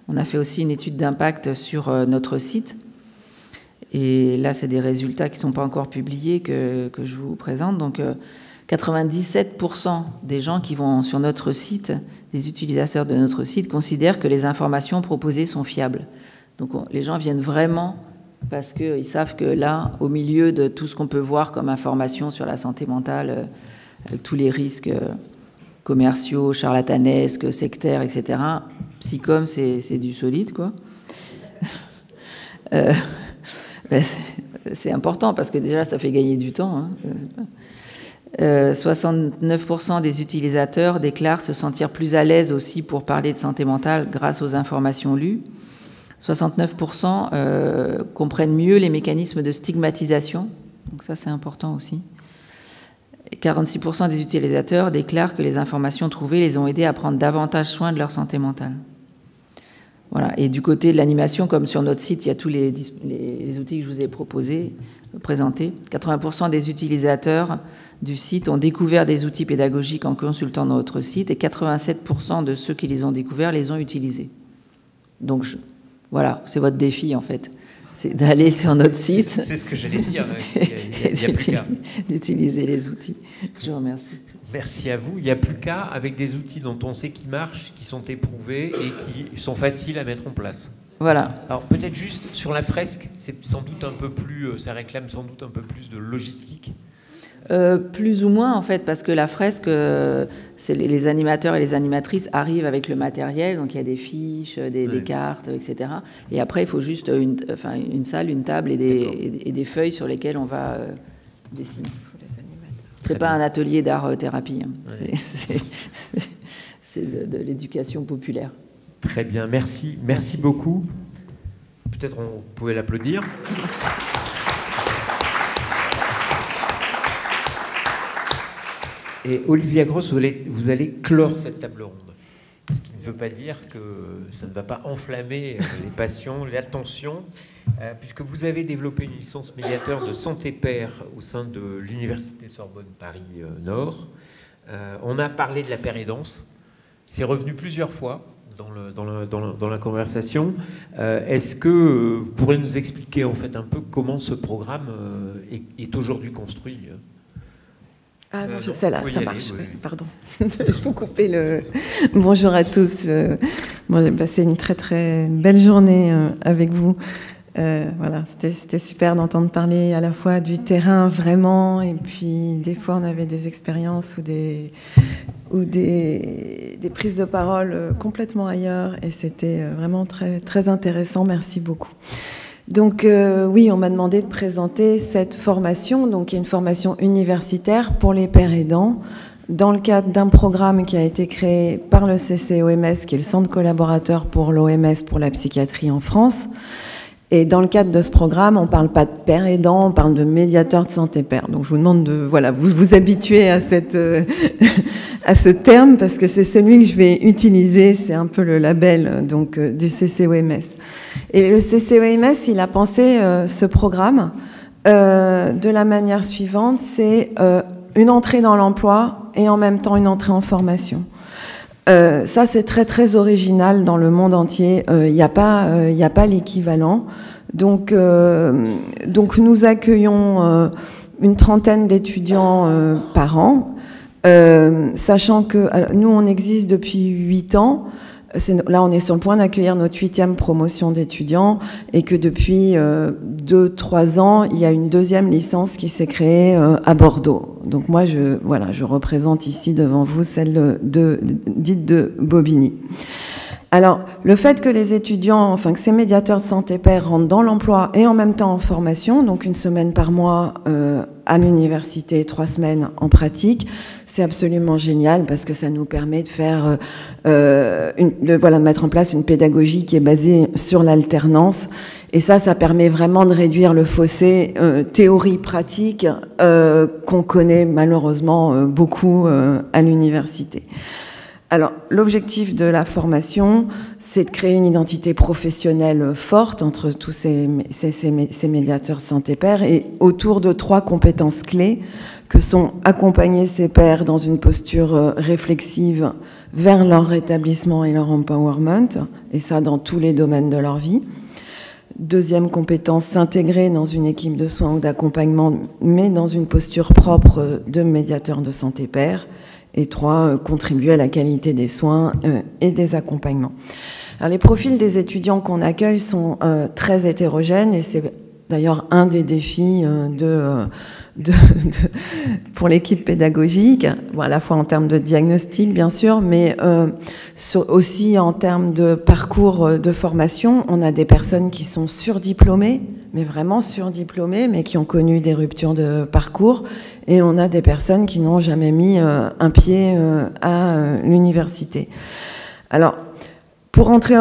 On a fait aussi une étude d'impact sur notre site. Et là, c'est des résultats qui ne sont pas encore publiés que je vous présente. Donc, 97% des gens qui vont sur notre site, des utilisateurs de notre site, considèrent que les informations proposées sont fiables. Donc, les gens viennent vraiment parce qu'ils savent que là, au milieu de tout ce qu'on peut voir comme information sur la santé mentale, avec tous les risques commerciaux, charlatanesques, sectaires, etc., Psycom, c'est du solide, quoi. C'est important parce que déjà, ça fait gagner du temps. 69% des utilisateurs déclarent se sentir plus à l'aise aussi pour parler de santé mentale grâce aux informations lues. 69% comprennent mieux les mécanismes de stigmatisation. Donc ça, c'est important aussi. 46% des utilisateurs déclarent que les informations trouvées les ont aidés à prendre davantage soin de leur santé mentale. Voilà. Et du côté de l'animation, comme sur notre site, il y a tous les outils que je vous ai présentés. 80% des utilisateurs du site ont découvert des outils pédagogiques en consultant notre site et 87% de ceux qui les ont découverts les ont utilisés. Donc, voilà, c'est votre défi, en fait. C'est d'aller sur notre site. C'est ce que j'allais dire. D'utiliser les outils. Je vous remercie. Merci à vous. Il n'y a plus qu'à, avec des outils dont on sait qu'ils marchent, qui sont éprouvés et qui sont faciles à mettre en place. Voilà. Alors peut-être juste sur la fresque, c'est sans doute un peu plus, ça réclame sans doute un peu plus de logistique. Plus ou moins en fait, parce que la fresque, les animateurs et les animatrices arrivent avec le matériel, donc il y a des fiches, des cartes, etc. Et après, il faut juste une salle, une table et des feuilles sur lesquelles on va dessiner. C'est pas un atelier d'art-thérapie, hein. Ouais. C'est de l'éducation populaire. Très bien, merci beaucoup. Peut-être on pouvait l'applaudir. Et Olivia Gross, vous allez clore cette table ronde. Ce qui ne veut pas dire que ça ne va pas enflammer les passions, l'attention, puisque vous avez développé une licence médiateur de santé pair au sein de l'Université Sorbonne Paris Nord. On a parlé de la pair-aidance. C'est revenu plusieurs fois dans la conversation. Est-ce que vous pourriez nous expliquer en fait un peu comment ce programme est aujourd'hui construit ? Ah non, celle-là, ça marche. Oui. Pardon, je peux couper le... Bonjour à tous. Bon, j'ai passé une très très belle journée avec vous. Voilà, c'était super d'entendre parler à la fois du terrain vraiment, et puis des fois on avait des expériences ou des prises de parole complètement ailleurs, et c'était vraiment très très intéressant. Merci beaucoup. Donc oui, on m'a demandé de présenter cette formation, donc qui est une formation universitaire pour les pères aidants, dans le cadre d'un programme qui a été créé par le CCOMS, qui est le Centre collaborateur pour l'OMS pour la psychiatrie en France. Et dans le cadre de ce programme, on ne parle pas de père aidant, on parle de médiateur de santé pair. Donc je vous demande de vous habituer à à ce terme, parce que c'est celui que je vais utiliser, c'est un peu le label donc du CCOMS. Et le CCOMS, il a pensé ce programme de la manière suivante, c'est une entrée dans l'emploi et en même temps une entrée en formation. Ça, c'est très très original dans le monde entier. Il n'y a pas l'équivalent. Donc nous accueillons une trentaine d'étudiants par an, sachant que nous, on existe depuis 8 ans. Là, on est sur le point d'accueillir notre 8e promotion d'étudiants, et que depuis 2-3 ans, il y a une 2e licence qui s'est créée à Bordeaux. Donc moi, je représente ici devant vous celle dite de Bobigny. Alors, le fait que les étudiants, que ces médiateurs de santé pair rentrent dans l'emploi et en même temps en formation, donc 1 semaine par mois à l'université, 3 semaines en pratique, c'est absolument génial, parce que ça nous permet de faire, mettre en place une pédagogie qui est basée sur l'alternance. Et ça permet vraiment de réduire le fossé théorie-pratique qu'on connaît malheureusement beaucoup à l'université. Alors, l'objectif de la formation, c'est de créer une identité professionnelle forte entre tous ces médiateurs santé pair, et autour de 3 compétences clés, que sont accompagner ces pairs dans une posture réflexive vers leur rétablissement et leur empowerment, et ça dans tous les domaines de leur vie. 2e compétence, s'intégrer dans une équipe de soins ou d'accompagnement, mais dans une posture propre de médiateur de santé pair. Et 3, contribuer à la qualité des soins et des accompagnements. Alors, les profils des étudiants qu'on accueille sont très hétérogènes, et c'est d'ailleurs un des défis pour l'équipe pédagogique, à la fois en termes de diagnostic bien sûr, mais aussi en termes de parcours de formation. On a des personnes qui sont surdiplômées, mais vraiment surdiplômées, mais qui ont connu des ruptures de parcours, et on a des personnes qui n'ont jamais mis un pied à l'université. Alors, pour entrer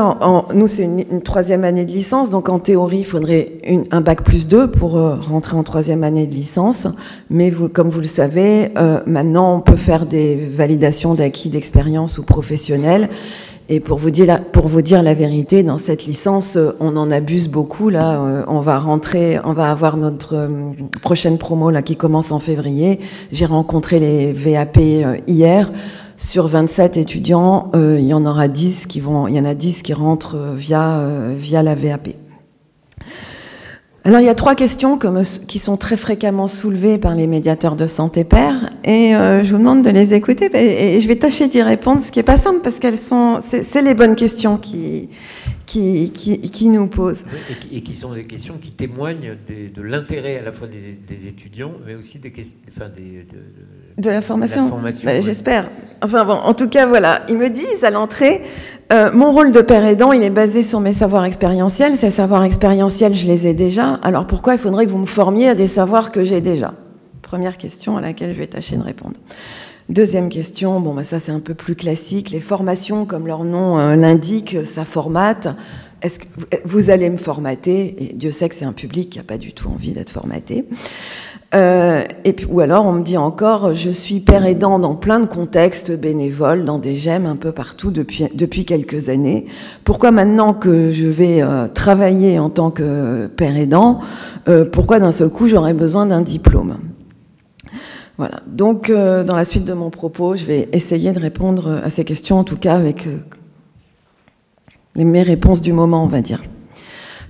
nous, c'est une 3e année de licence, donc en théorie, il faudrait un bac+2 pour rentrer en 3e année de licence. Mais comme vous le savez, maintenant, on peut faire des validations d'acquis d'expérience ou professionnelles. Et pour vous dire la vérité, dans cette licence, on en abuse beaucoup. Là, on va avoir notre prochaine promo là qui commence en février. J'ai rencontré les VAP hier. Sur 27 étudiants, il y en a 10 qui rentrent via la VAP. Alors, il y a 3 questions qui sont très fréquemment soulevées par les médiateurs de santé pair, et je vous demande de les écouter, et je vais tâcher d'y répondre, ce qui n'est pas simple, parce c'est les bonnes questions qui qui nous posent. Et qui sont des questions qui témoignent de l'intérêt à la fois des étudiants, mais aussi des questions, de la formation. Ouais. J'espère. Enfin bon, en tout cas, voilà. Ils me disent à l'entrée, mon rôle de père aidant, il est basé sur mes savoirs expérientiels. Ces savoirs expérientiels, je les ai déjà. Alors pourquoi il faudrait que vous me formiez à des savoirs que j'ai déjà? Première question à laquelle je vais tâcher de répondre. Deuxième question, bon, bah ça c'est un peu plus classique. Les formations, comme leur nom l'indique, ça formate. Est-ce que vous allez me formater? Et Dieu sait que c'est un public qui n'a pas du tout envie d'être formaté. Et puis, ou alors on me dit encore, je suis père aidant dans plein de contextes bénévoles, dans des GEM un peu partout depuis quelques années. Pourquoi maintenant que je vais travailler en tant que père aidant, pourquoi d'un seul coup j'aurais besoin d'un diplôme? Voilà. Donc, dans la suite de mon propos, je vais essayer de répondre à ces questions, en tout cas avec mes réponses du moment, on va dire.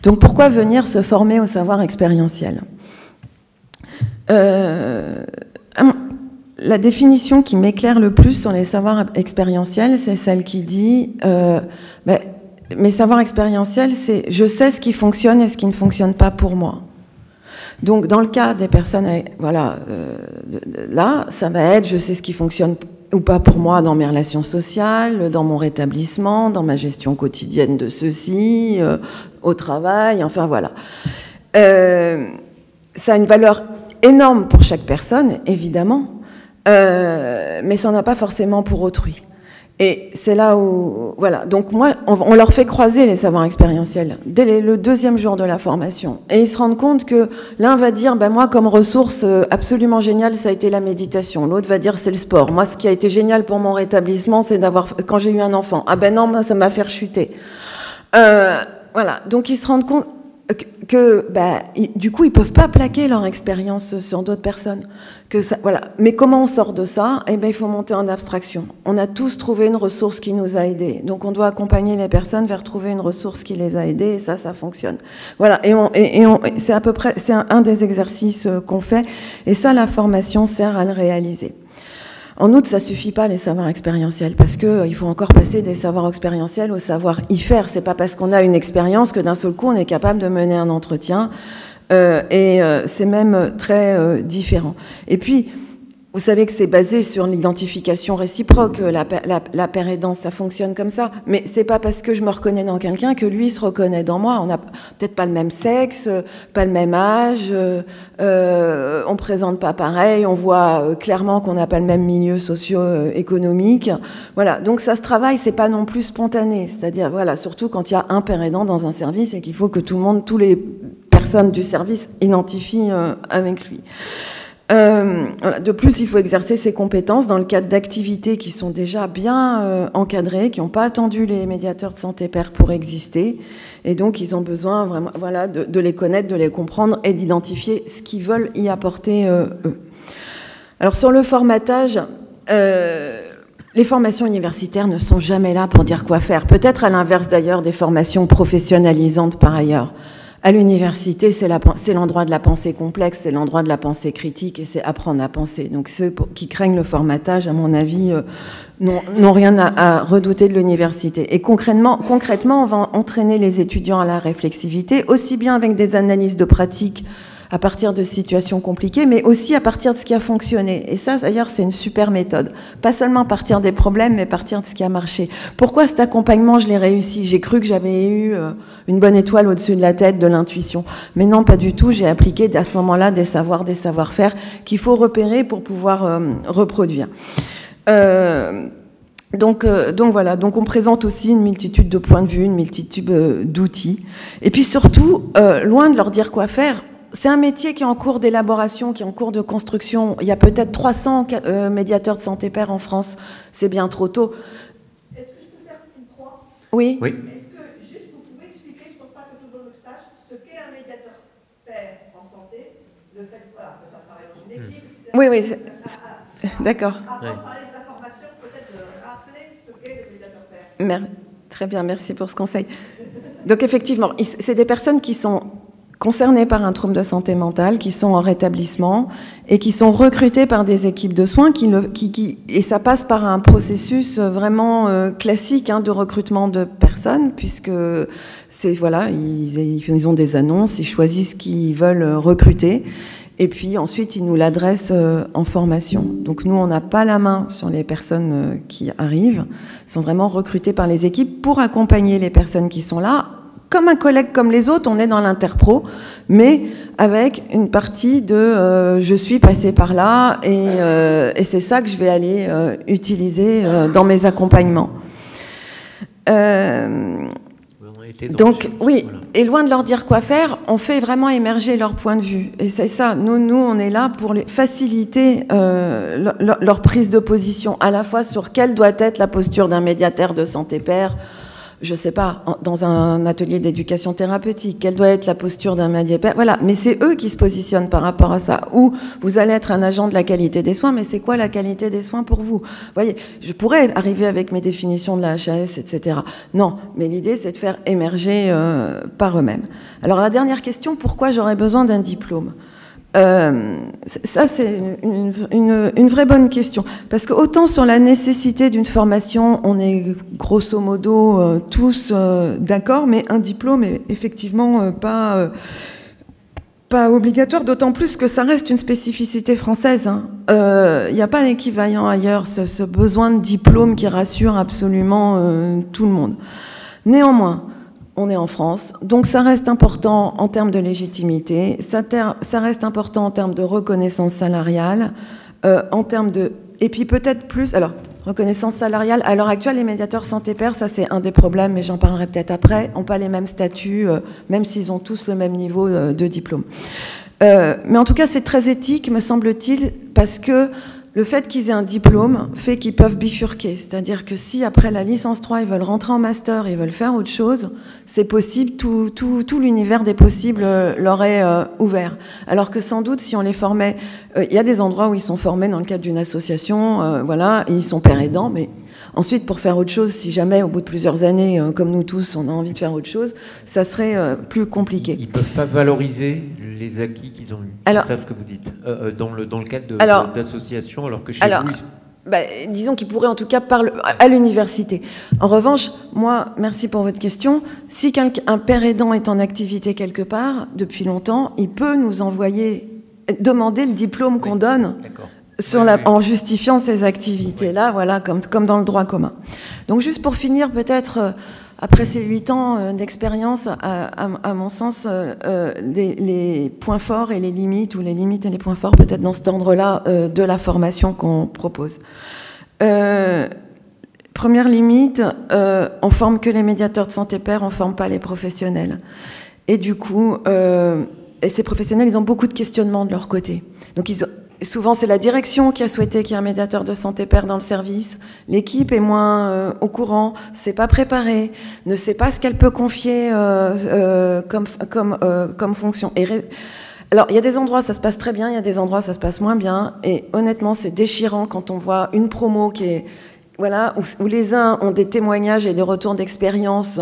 Donc, pourquoi venir se former au savoir expérientiel? La définition qui m'éclaire le plus sur les savoirs expérientiels, c'est celle qui dit mes savoirs expérientiels, c'est je sais ce qui fonctionne et ce qui ne fonctionne pas pour moi. Donc, dans le cas des personnes, là, ça va être je sais ce qui fonctionne ou pas pour moi dans mes relations sociales, dans mon rétablissement, dans ma gestion quotidienne de ceci, au travail, enfin voilà. Ça a une valeur énorme pour chaque personne, évidemment, mais ça n'en a pas forcément pour autrui. Et c'est là où, voilà, donc moi, on leur fait croiser les savoirs expérientiels dès le deuxième jour de la formation. Et ils se rendent compte que l'un va dire, ben moi, comme ressource absolument géniale, ça a été la méditation. L'autre va dire, c'est le sport. Moi, ce qui a été génial pour mon rétablissement, c'est d'avoir, quand j'ai eu un enfant. Ah ben non, moi, ça m'a fait chuter. Voilà, donc ils se rendent compte que du coup, ils peuvent pas plaquer leur expérience sur d'autres personnes. Voilà. Mais comment on sort de ça? Eh ben, il faut monter en abstraction. On a tous trouvé une ressource qui nous a aidés. Donc, on doit accompagner les personnes vers trouver une ressource qui les a aidés, et ça fonctionne. Voilà. C'est à peu près, c'est un des exercices qu'on fait. Et ça, la formation sert à le réaliser. En outre, ça suffit pas les savoirs expérientiels parce que il faut encore passer des savoirs expérientiels au savoir y faire. C'est pas parce qu'on a une expérience que d'un seul coup on est capable de mener un entretien c'est même très différent. Et puis vous savez que c'est basé sur l'identification réciproque. La paire aidance, ça fonctionne comme ça. Mais c'est pas parce que je me reconnais dans quelqu'un que lui se reconnaît dans moi. On n'a peut-être pas le même sexe, pas le même âge, on présente pas pareil, on voit clairement qu'on n'a pas le même milieu socio-économique. Voilà. Donc ça se travaille, c'est pas non plus spontané. C'est-à-dire, voilà, surtout quand il y a un paire aidant dans un service et qu'il faut que tous les personnes du service identifient avec lui. Voilà. De plus, il faut exercer ses compétences dans le cadre d'activités qui sont déjà bien encadrées, qui n'ont pas attendu les médiateurs de santé pair pour exister. Et donc, ils ont besoin vraiment, voilà, de les connaître, de les comprendre et d'identifier ce qu'ils veulent y apporter eux. Alors, sur le formatage, les formations universitaires ne sont jamais là pour dire quoi faire. Peut-être à l'inverse d'ailleurs des formations professionnalisantes par ailleurs. À l'université, c'est l'endroit de la pensée complexe, c'est l'endroit de la pensée critique et c'est apprendre à penser. Donc ceux qui craignent le formatage, à mon avis, n'ont rien à redouter de l'université. Et concrètement, on va entraîner les étudiants à la réflexivité, aussi bien avec des analyses de pratique à partir de situations compliquées, mais aussi à partir de ce qui a fonctionné. Et ça, d'ailleurs, c'est une super méthode. Pas seulement partir des problèmes, mais partir de ce qui a marché. Pourquoi cet accompagnement, je l'ai réussi? J'ai cru que j'avais eu une bonne étoile au-dessus de la tête, de l'intuition. Mais non, pas du tout. J'ai appliqué à ce moment-là des savoirs, des savoir-faire qu'il faut repérer pour pouvoir reproduire. Donc voilà, donc on présente aussi une multitude de points de vue, une multitude d'outils. Et puis surtout, loin de leur dire quoi faire, c'est un métier qui est en cours d'élaboration, qui est en cours de construction. Il y a peut-être 300 médiateurs de santé pair en France. C'est bien trop tôt. Est-ce que je peux faire une croix? Oui. Oui. Est-ce que juste vous pouvez expliquer, je ne pense pas que tout le monde le sache, ce qu'est un médiateur pair en santé, le fait voilà, que ça travaille dans une équipe, etc. Oui, d'accord. Avant de parler de la formation, peut-être rappeler ce qu'est le médiateur pair. Très bien, merci pour ce conseil. Donc effectivement, c'est des personnes qui sont concernés par un trouble de santé mentale, qui sont en rétablissement et qui sont recrutés par des équipes de soins et ça passe par un processus vraiment classique de recrutement de personnes, puisque ils ont des annonces, ils choisissent qui ils veulent recruter et puis ensuite ils nous l'adressent en formation. Donc nous, on n'a pas la main sur les personnes qui arrivent, ils sont vraiment recrutés par les équipes pour accompagner les personnes qui sont là. Comme un collègue comme les autres, on est dans l'interpro, mais avec une partie de je suis passé par là et c'est ça que je vais aller utiliser dans mes accompagnements. Donc oui, et loin de leur dire quoi faire, on fait vraiment émerger leur point de vue. Et c'est ça, nous on est là pour faciliter leur prise de position, à la fois sur quelle doit être la posture d'un médiateur de santé pair, je sais pas, dans un atelier d'éducation thérapeutique, quelle doit être la posture d'un médiateur, voilà, mais c'est eux qui se positionnent par rapport à ça. Ou vous allez être un agent de la qualité des soins, mais c'est quoi la qualité des soins pour vous? Vous voyez, je pourrais arriver avec mes définitions de la HAS, etc. Non, mais l'idée, c'est de faire émerger par eux-mêmes. Alors la dernière question, pourquoi j'aurais besoin d'un diplôme? Ça, c'est une vraie bonne question. Parce que autant sur la nécessité d'une formation, on est grosso modo tous d'accord, mais un diplôme est effectivement pas obligatoire, d'autant plus que ça reste une spécificité française. Il n'y a pas d'équivalent ailleurs, ce besoin de diplôme qui rassure absolument tout le monde. Néanmoins, on est en France, donc ça reste important en termes de légitimité, ça reste important en termes de reconnaissance salariale, en termes de... Et puis peut-être plus... Alors, reconnaissance salariale, à l'heure actuelle, les médiateurs santé pair, ça c'est un des problèmes, mais j'en parlerai peut-être après, n'ont pas les mêmes statuts, même s'ils ont tous le même niveau de diplôme. Mais en tout cas, c'est très éthique, me semble-t-il, parce que le fait qu'ils aient un diplôme fait qu'ils peuvent bifurquer. C'est-à-dire que si, après la licence 3, ils veulent rentrer en master, ils veulent faire autre chose, c'est possible, tout l'univers des possibles leur est ouvert. Alors que sans doute, si on les formait... Il y a des endroits où ils sont formés dans le cadre d'une association, voilà, et ils sont pères aidants, mais ensuite, pour faire autre chose, si jamais, au bout de plusieurs années, comme nous tous, on a envie de faire autre chose, ça serait plus compliqué. Ils ne peuvent pas valoriser les acquis qu'ils ont eus. Alors, c'est ça ce que vous dites, dans le cadre d'associations, alors que chez vous... Disons qu'ils pourraient en tout cas parler à l'université. En revanche, moi, merci pour votre question, si un père aidant est en activité quelque part, depuis longtemps, il peut nous demander le diplôme qu'on donne en justifiant ces activités-là, voilà, comme dans le droit commun. Donc juste pour finir, peut-être, après ces 8 ans d'expérience, à mon sens, les points forts et les limites, ou les limites et les points forts, peut-être dans cet ordre-là, de la formation qu'on propose. Première limite, on forme que les médiateurs de santé pair, on forme pas les professionnels. Et du coup, ces professionnels, ils ont beaucoup de questionnements de leur côté. Donc souvent, c'est la direction qui a souhaité qu'il y ait un médiateur de santé pair dans le service. L'équipe est moins au courant, s'est pas préparée, ne sait pas ce qu'elle peut confier comme fonction. Alors, il y a des endroits, ça se passe très bien, il y a des endroits, ça se passe moins bien. Et honnêtement, c'est déchirant quand on voit une promo qui est, voilà, où les uns ont des témoignages et des retours d'expérience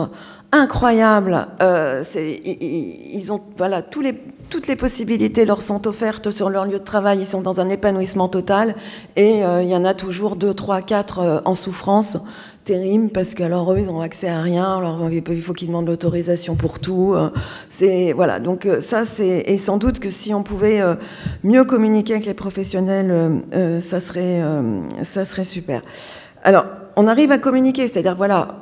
incroyables. Ils ont, voilà, toutes les possibilités leur sont offertes sur leur lieu de travail. Ils sont dans un épanouissement total. Et il y en a toujours 2, 3, 4 en souffrance. Terrible, parce que alors eux, ils ont accès à rien. Alors il faut qu'ils demandent l'autorisation pour tout. Voilà. Donc ça, et sans doute que si on pouvait mieux communiquer avec les professionnels, ça serait super. Alors, on arrive à communiquer, c'est-à-dire, voilà,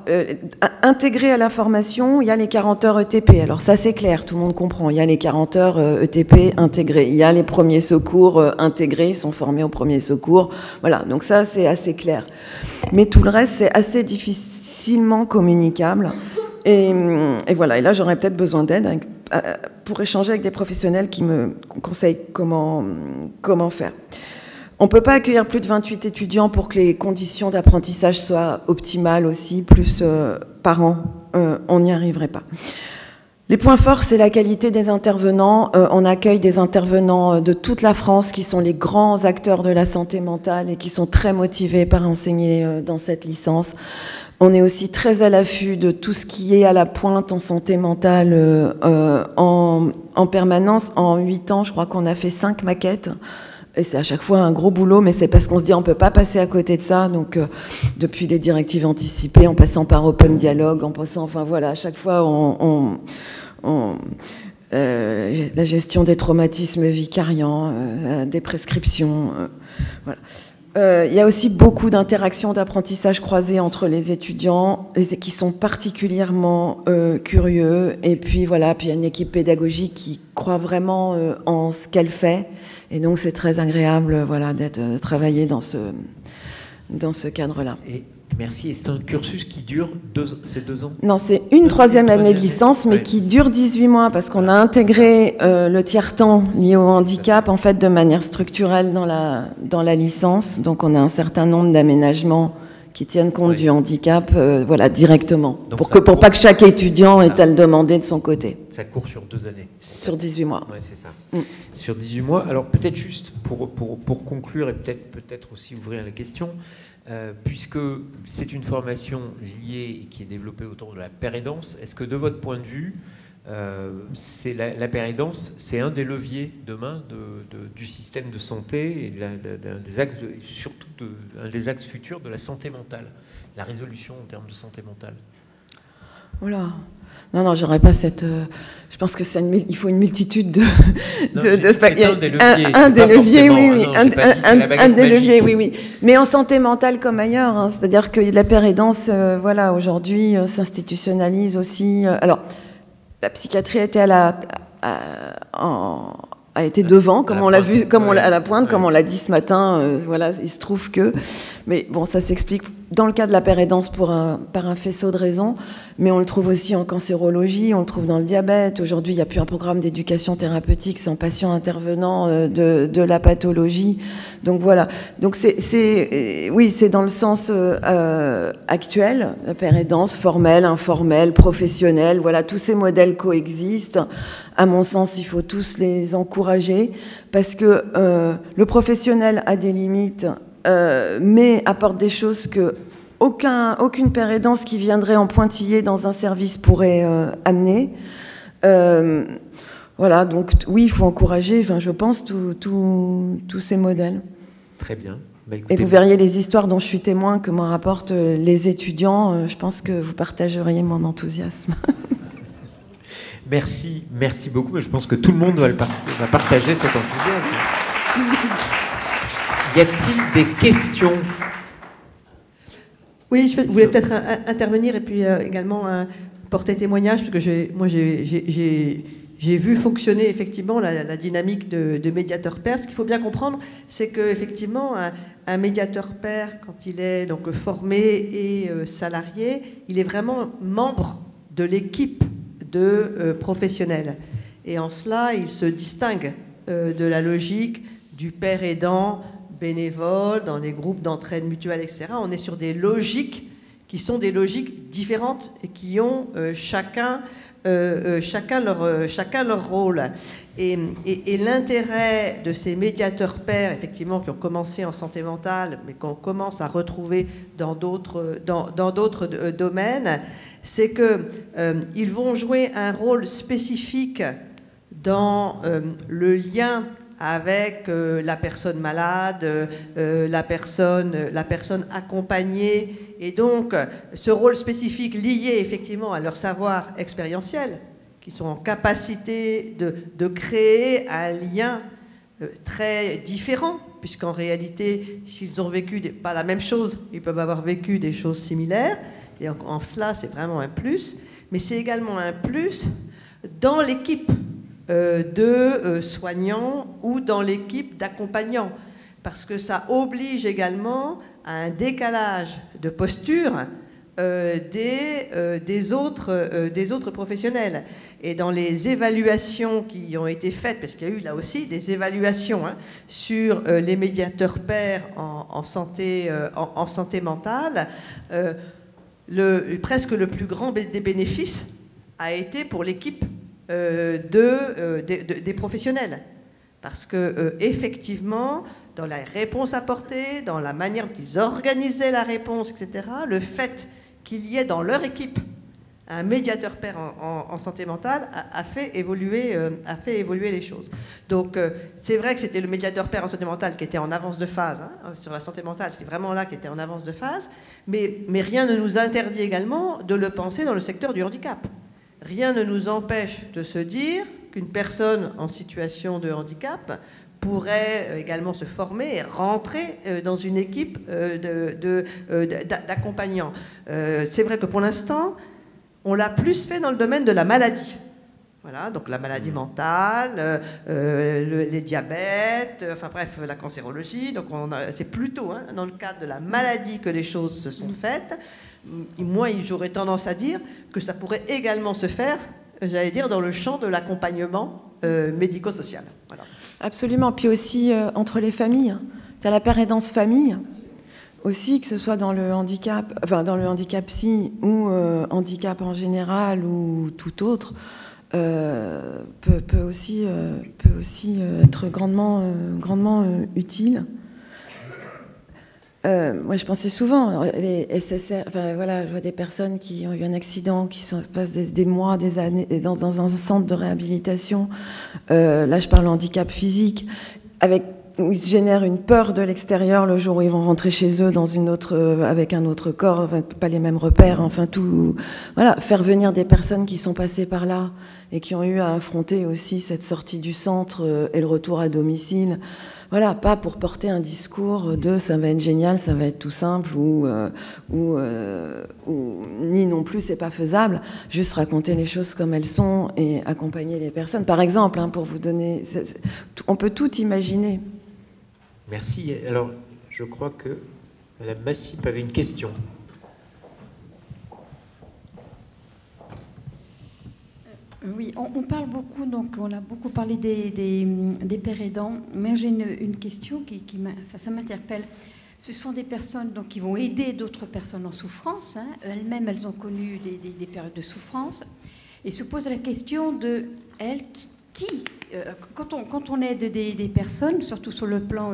intégrer à la formation, il y a les 40 heures ETP. Alors ça, c'est clair, tout le monde comprend. Il y a les 40 heures ETP intégrés. Il y a les premiers secours intégrés, ils sont formés aux premiers secours. Voilà, donc ça, c'est assez clair. Mais tout le reste, c'est assez difficilement communicable. Et voilà, et là, j'aurais peut-être besoin d'aide pour échanger avec des professionnels qui me conseillent comment faire. On ne peut pas accueillir plus de 28 étudiants pour que les conditions d'apprentissage soient optimales aussi, plus par an, on n'y arriverait pas. Les points forts, c'est la qualité des intervenants. On accueille des intervenants de toute la France qui sont les grands acteurs de la santé mentale et qui sont très motivés par enseigner dans cette licence. On est aussi très à l'affût de tout ce qui est à la pointe en santé mentale en permanence. En 8 ans, je crois qu'on a fait 5 maquettes. Et c'est à chaque fois un gros boulot, mais c'est parce qu'on se dit on ne peut pas passer à côté de ça. Donc, depuis les directives anticipées, en passant par Open Dialogue, en passant, enfin voilà, à chaque fois, la gestion des traumatismes vicariants, des prescriptions, voilà. Il y a aussi beaucoup d'interactions, d'apprentissage croisé entre les étudiants qui sont particulièrement curieux. Et puis voilà, puis il y a une équipe pédagogique qui croit vraiment en ce qu'elle fait. Et donc c'est très agréable, voilà, d'être travailler dans ce cadre-là. Et merci. Et c'est un cursus qui dure 2 ans? Non, c'est une troisième année de licence, mais qui dure 18 mois, parce qu'on a intégré le tiers-temps lié au handicap, en fait, de manière structurelle dans la licence. Donc on a un certain nombre d'aménagements qui tiennent compte du handicap, voilà, directement. Donc pour pas que chaque étudiant ait à le demander de son côté. Ça court sur 2 années. Sur 18 mois. Oui, c'est ça. Sur 18 mois. Alors peut-être juste pour conclure et peut-être aussi ouvrir la question, puisque c'est une formation liée et qui est développée autour de la pérédance, est-ce que de votre point de vue, c'est la pérédance, c'est un des leviers demain du système de santé et surtout un des axes futurs de la santé mentale, la résolution en termes de santé mentale? Voilà. Non, j'aurais pas cette. Je pense que il faut une multitude de. Un des leviers, oui. Un des leviers, oui. Mais en santé mentale comme ailleurs, hein, c'est-à-dire que la pérédance, voilà, aujourd'hui, s'institutionnalise aussi. Alors, la psychiatrie a été a été devant, comme on l'a vu, à la pointe, comme on l'a dit ce matin. Voilà, il se trouve que. Mais bon, ça s'explique dans le cas de la pérédance par un faisceau de raisons, mais on le trouve aussi en cancérologie, on le trouve dans le diabète. Aujourd'hui, il n'y a plus un programme d'éducation thérapeutique sans patient intervenant de la pathologie. Donc voilà. Donc oui, c'est dans le sens actuel, la pérédance, formelle, informelle, professionnelle. Voilà, tous ces modèles coexistent. À mon sens, il faut tous les encourager parce que le professionnel a des limites, mais apporte des choses que aucune pérédance qui viendrait en pointillé dans un service pourrait amener. Voilà, donc oui, il faut encourager, enfin, je pense, tous ces modèles. Très bien. Bah, écoutez, et vous verriez les histoires dont je suis témoin que m'en rapportent les étudiants. Je pense que vous partageriez mon enthousiasme. Merci beaucoup. Mais je pense que tout le monde va partager cet enthousiasme. Y a-t-il des questions? Oui, je voulais peut-être intervenir et puis également porter témoignage, parce que j'ai vu fonctionner effectivement la dynamique de médiateur pair. Ce qu'il faut bien comprendre, c'est qu'effectivement, un médiateur pair, quand il est donc formé et salarié, il est vraiment membre de l'équipe de professionnels. Et en cela, il se distingue de la logique du pair aidant bénévole, dans les groupes d'entraide mutuelle, etc. On est sur des logiques qui sont des logiques différentes et qui ont chacun leur rôle. Et l'intérêt de ces médiateurs pairs, effectivement, qui ont commencé en santé mentale, mais qu'on commence à retrouver dans d'autres domaines, c'est qu'ils vont jouer un rôle spécifique dans le lien avec la personne malade, la personne accompagnée, et donc ce rôle spécifique lié effectivement à leur savoir expérientiel, qui sont en capacité de créer un lien très différent, puisqu'en réalité, s'ils ont vécu pas la même chose, ils peuvent avoir vécu des choses similaires, et en cela c'est vraiment un plus, mais c'est également un plus dans l'équipe de soignants ou dans l'équipe d'accompagnants, parce que ça oblige également à un décalage de posture des autres professionnels. Et dans les évaluations qui ont été faites, parce qu'il y a eu là aussi des évaluations sur les médiateurs pairs en santé mentale, presque le plus grand des bénéfices a été pour l'équipe des professionnels, parce que effectivement, dans la réponse apportée, dans la manière dont ils organisaient la réponse, etc., le fait qu'il y ait dans leur équipe un médiateur pair en santé mentale a fait évoluer les choses. Donc c'est vrai que c'était le médiateur pair en santé mentale qui était en avance de phase, hein, sur la santé mentale, c'est vraiment là qui était en avance de phase, mais rien ne nous interdit également de le penser dans le secteur du handicap. Rien ne nous empêche de se dire qu'une personne en situation de handicap pourrait également se former et rentrer dans une équipe d'accompagnants. C'est vrai que pour l'instant, on l'a plus fait dans le domaine de la maladie. Voilà, donc la maladie mentale, les diabètes, enfin bref, la cancérologie. Donc c'est plutôt dans le cadre de la maladie que les choses se sont faites. Moi, j'aurais tendance à dire que ça pourrait également se faire, j'allais dire, dans le champ de l'accompagnement médico-social. Voilà. Absolument. Puis aussi entre les familles. C'est la pérédance famille. Aussi, que ce soit dans le handicap, enfin dans le handicap psy ou handicap en général ou tout autre, peut aussi être grandement utile. Moi, je pensais souvent, les SSR, enfin voilà, je vois des personnes qui ont eu un accident, qui passent des mois, des années dans un centre de réhabilitation. Là, je parle handicap physique, où ils se génèrent une peur de l'extérieur le jour où ils vont rentrer chez eux dans avec un autre corps, enfin, pas les mêmes repères, enfin tout. Voilà, faire venir des personnes qui sont passées par là et qui ont eu à affronter aussi cette sortie du centre et le retour à domicile. Voilà, pas pour porter un discours de ça va être génial, ça va être tout simple ou ni non plus c'est pas faisable. Juste raconter les choses comme elles sont et accompagner les personnes. Par exemple, pour vous donner, on peut tout imaginer. Merci. Alors, je crois que Mme Massip avait une question. Oui, on parle beaucoup, donc on a beaucoup parlé des pères aidants, mais j'ai une question ça m'interpelle. Ce sont des personnes donc, qui vont aider d'autres personnes en souffrance. Elles-mêmes, elles ont connu des périodes de souffrance. Et se pose la question de elles quand on aide des personnes, surtout sur le plan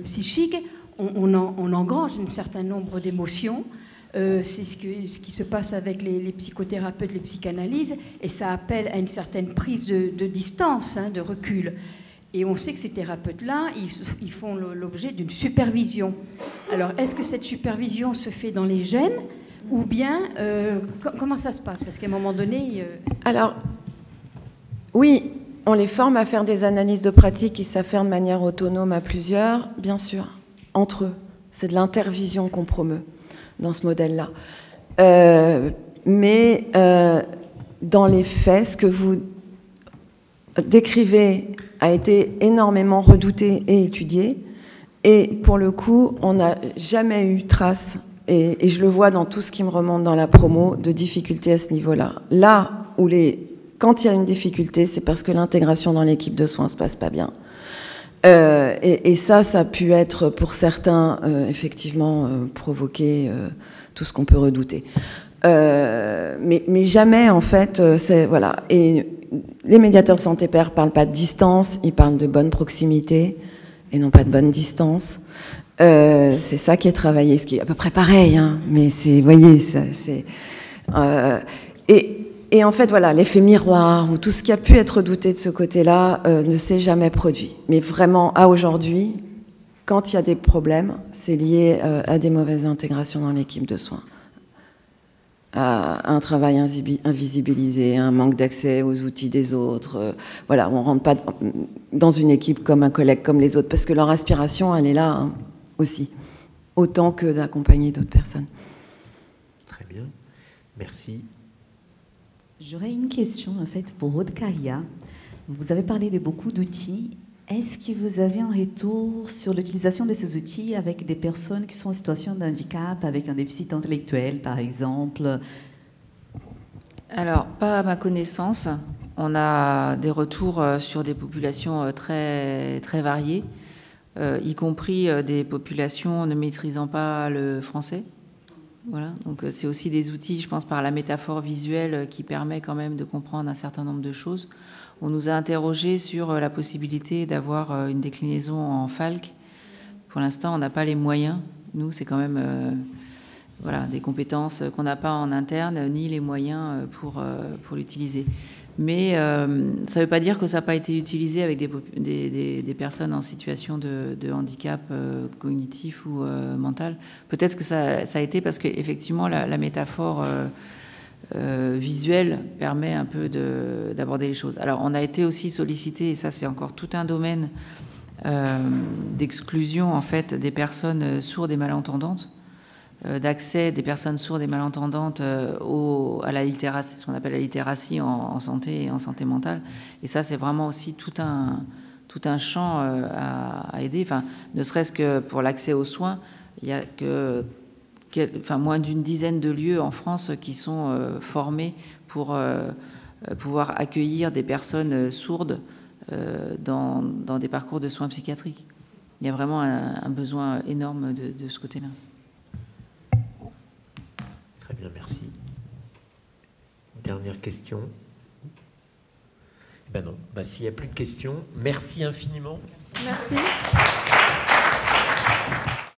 psychique, on engrange un certain nombre d'émotions. C'est ce qui se passe avec les psychothérapeutes, les psychanalyses, et ça appelle à une certaine prise de distance, de recul. Et on sait que ces thérapeutes-là, ils font l'objet d'une supervision. Alors, est-ce que cette supervision se fait dans les gènes, ou bien, comment ça se passe? Parce qu'à un moment donné... Alors, oui, on les forme à faire des analyses de pratique qui savent faire de manière autonome à plusieurs, bien sûr, entre eux. C'est de l'intervision qu'on promeut dans ce modèle-là. Mais dans les faits, ce que vous décrivez a été énormément redouté et étudié. Et pour le coup, on n'a jamais eu trace, et je le vois dans tout ce qui me remonte dans la promo, de difficultés à ce niveau-là. Là où quand il y a une difficulté, c'est parce que l'intégration dans l'équipe de soins ne se passe pas bien. Et ça a pu être pour certains effectivement provoquer tout ce qu'on peut redouter. Mais jamais en fait, voilà. Et les médiateurs de santé pair parlent pas de distance, ils parlent de bonne proximité et non pas de bonne distance. C'est ça qui est travaillé, ce qui est à peu près pareil, mais c'est, vous voyez, c'est et en fait, voilà, l'effet miroir ou tout ce qui a pu être douté de ce côté-là ne s'est jamais produit. Mais vraiment, à aujourd'hui, quand il y a des problèmes, c'est lié à des mauvaises intégrations dans l'équipe de soins, à un travail invisibilisé, un manque d'accès aux outils des autres. Voilà, on ne rentre pas dans une équipe comme un collègue comme les autres, parce que leur aspiration, elle est là aussi, autant que d'accompagner d'autres personnes. Très bien, merci. J'aurais une question en fait pour Aude Caria. Vous avez parlé de beaucoup d'outils. Est-ce que vous avez un retour sur l'utilisation de ces outils avec des personnes qui sont en situation de handicap, avec un déficit intellectuel par exemple? Alors, pas à ma connaissance. On a des retours sur des populations très, très variées, y compris des populations ne maîtrisant pas le français. Voilà, donc c'est aussi des outils, je pense, par la métaphore visuelle qui permet quand même de comprendre un certain nombre de choses. On nous a interrogés sur la possibilité d'avoir une déclinaison en FALC. Pour l'instant, on n'a pas les moyens. Nous, c'est quand même voilà, des compétences qu'on n'a pas en interne, ni les moyens pour l'utiliser. Mais ça ne veut pas dire que ça n'a pas été utilisé avec des personnes en situation de handicap cognitif ou mental. Peut-être que ça a été parce qu'effectivement, la métaphore visuelle permet un peu d'aborder les choses. Alors, on a été aussi sollicité, et ça, c'est encore tout un domaine d'exclusion, en fait, des personnes sourdes et malentendantes, d'accès des personnes sourdes et malentendantes à la littératie, ce qu'on appelle la littératie en santé et en santé mentale. Et ça, c'est vraiment aussi tout un champ à aider. Enfin, ne serait-ce que pour l'accès aux soins, il y a moins d'une dizaine de lieux en France qui sont formés pour pouvoir accueillir des personnes sourdes dans des parcours de soins psychiatriques. Il y a vraiment un besoin énorme de ce côté-là. Très bien, merci. Dernière question. Ben non, s'il n'y a plus de questions, merci infiniment. Merci.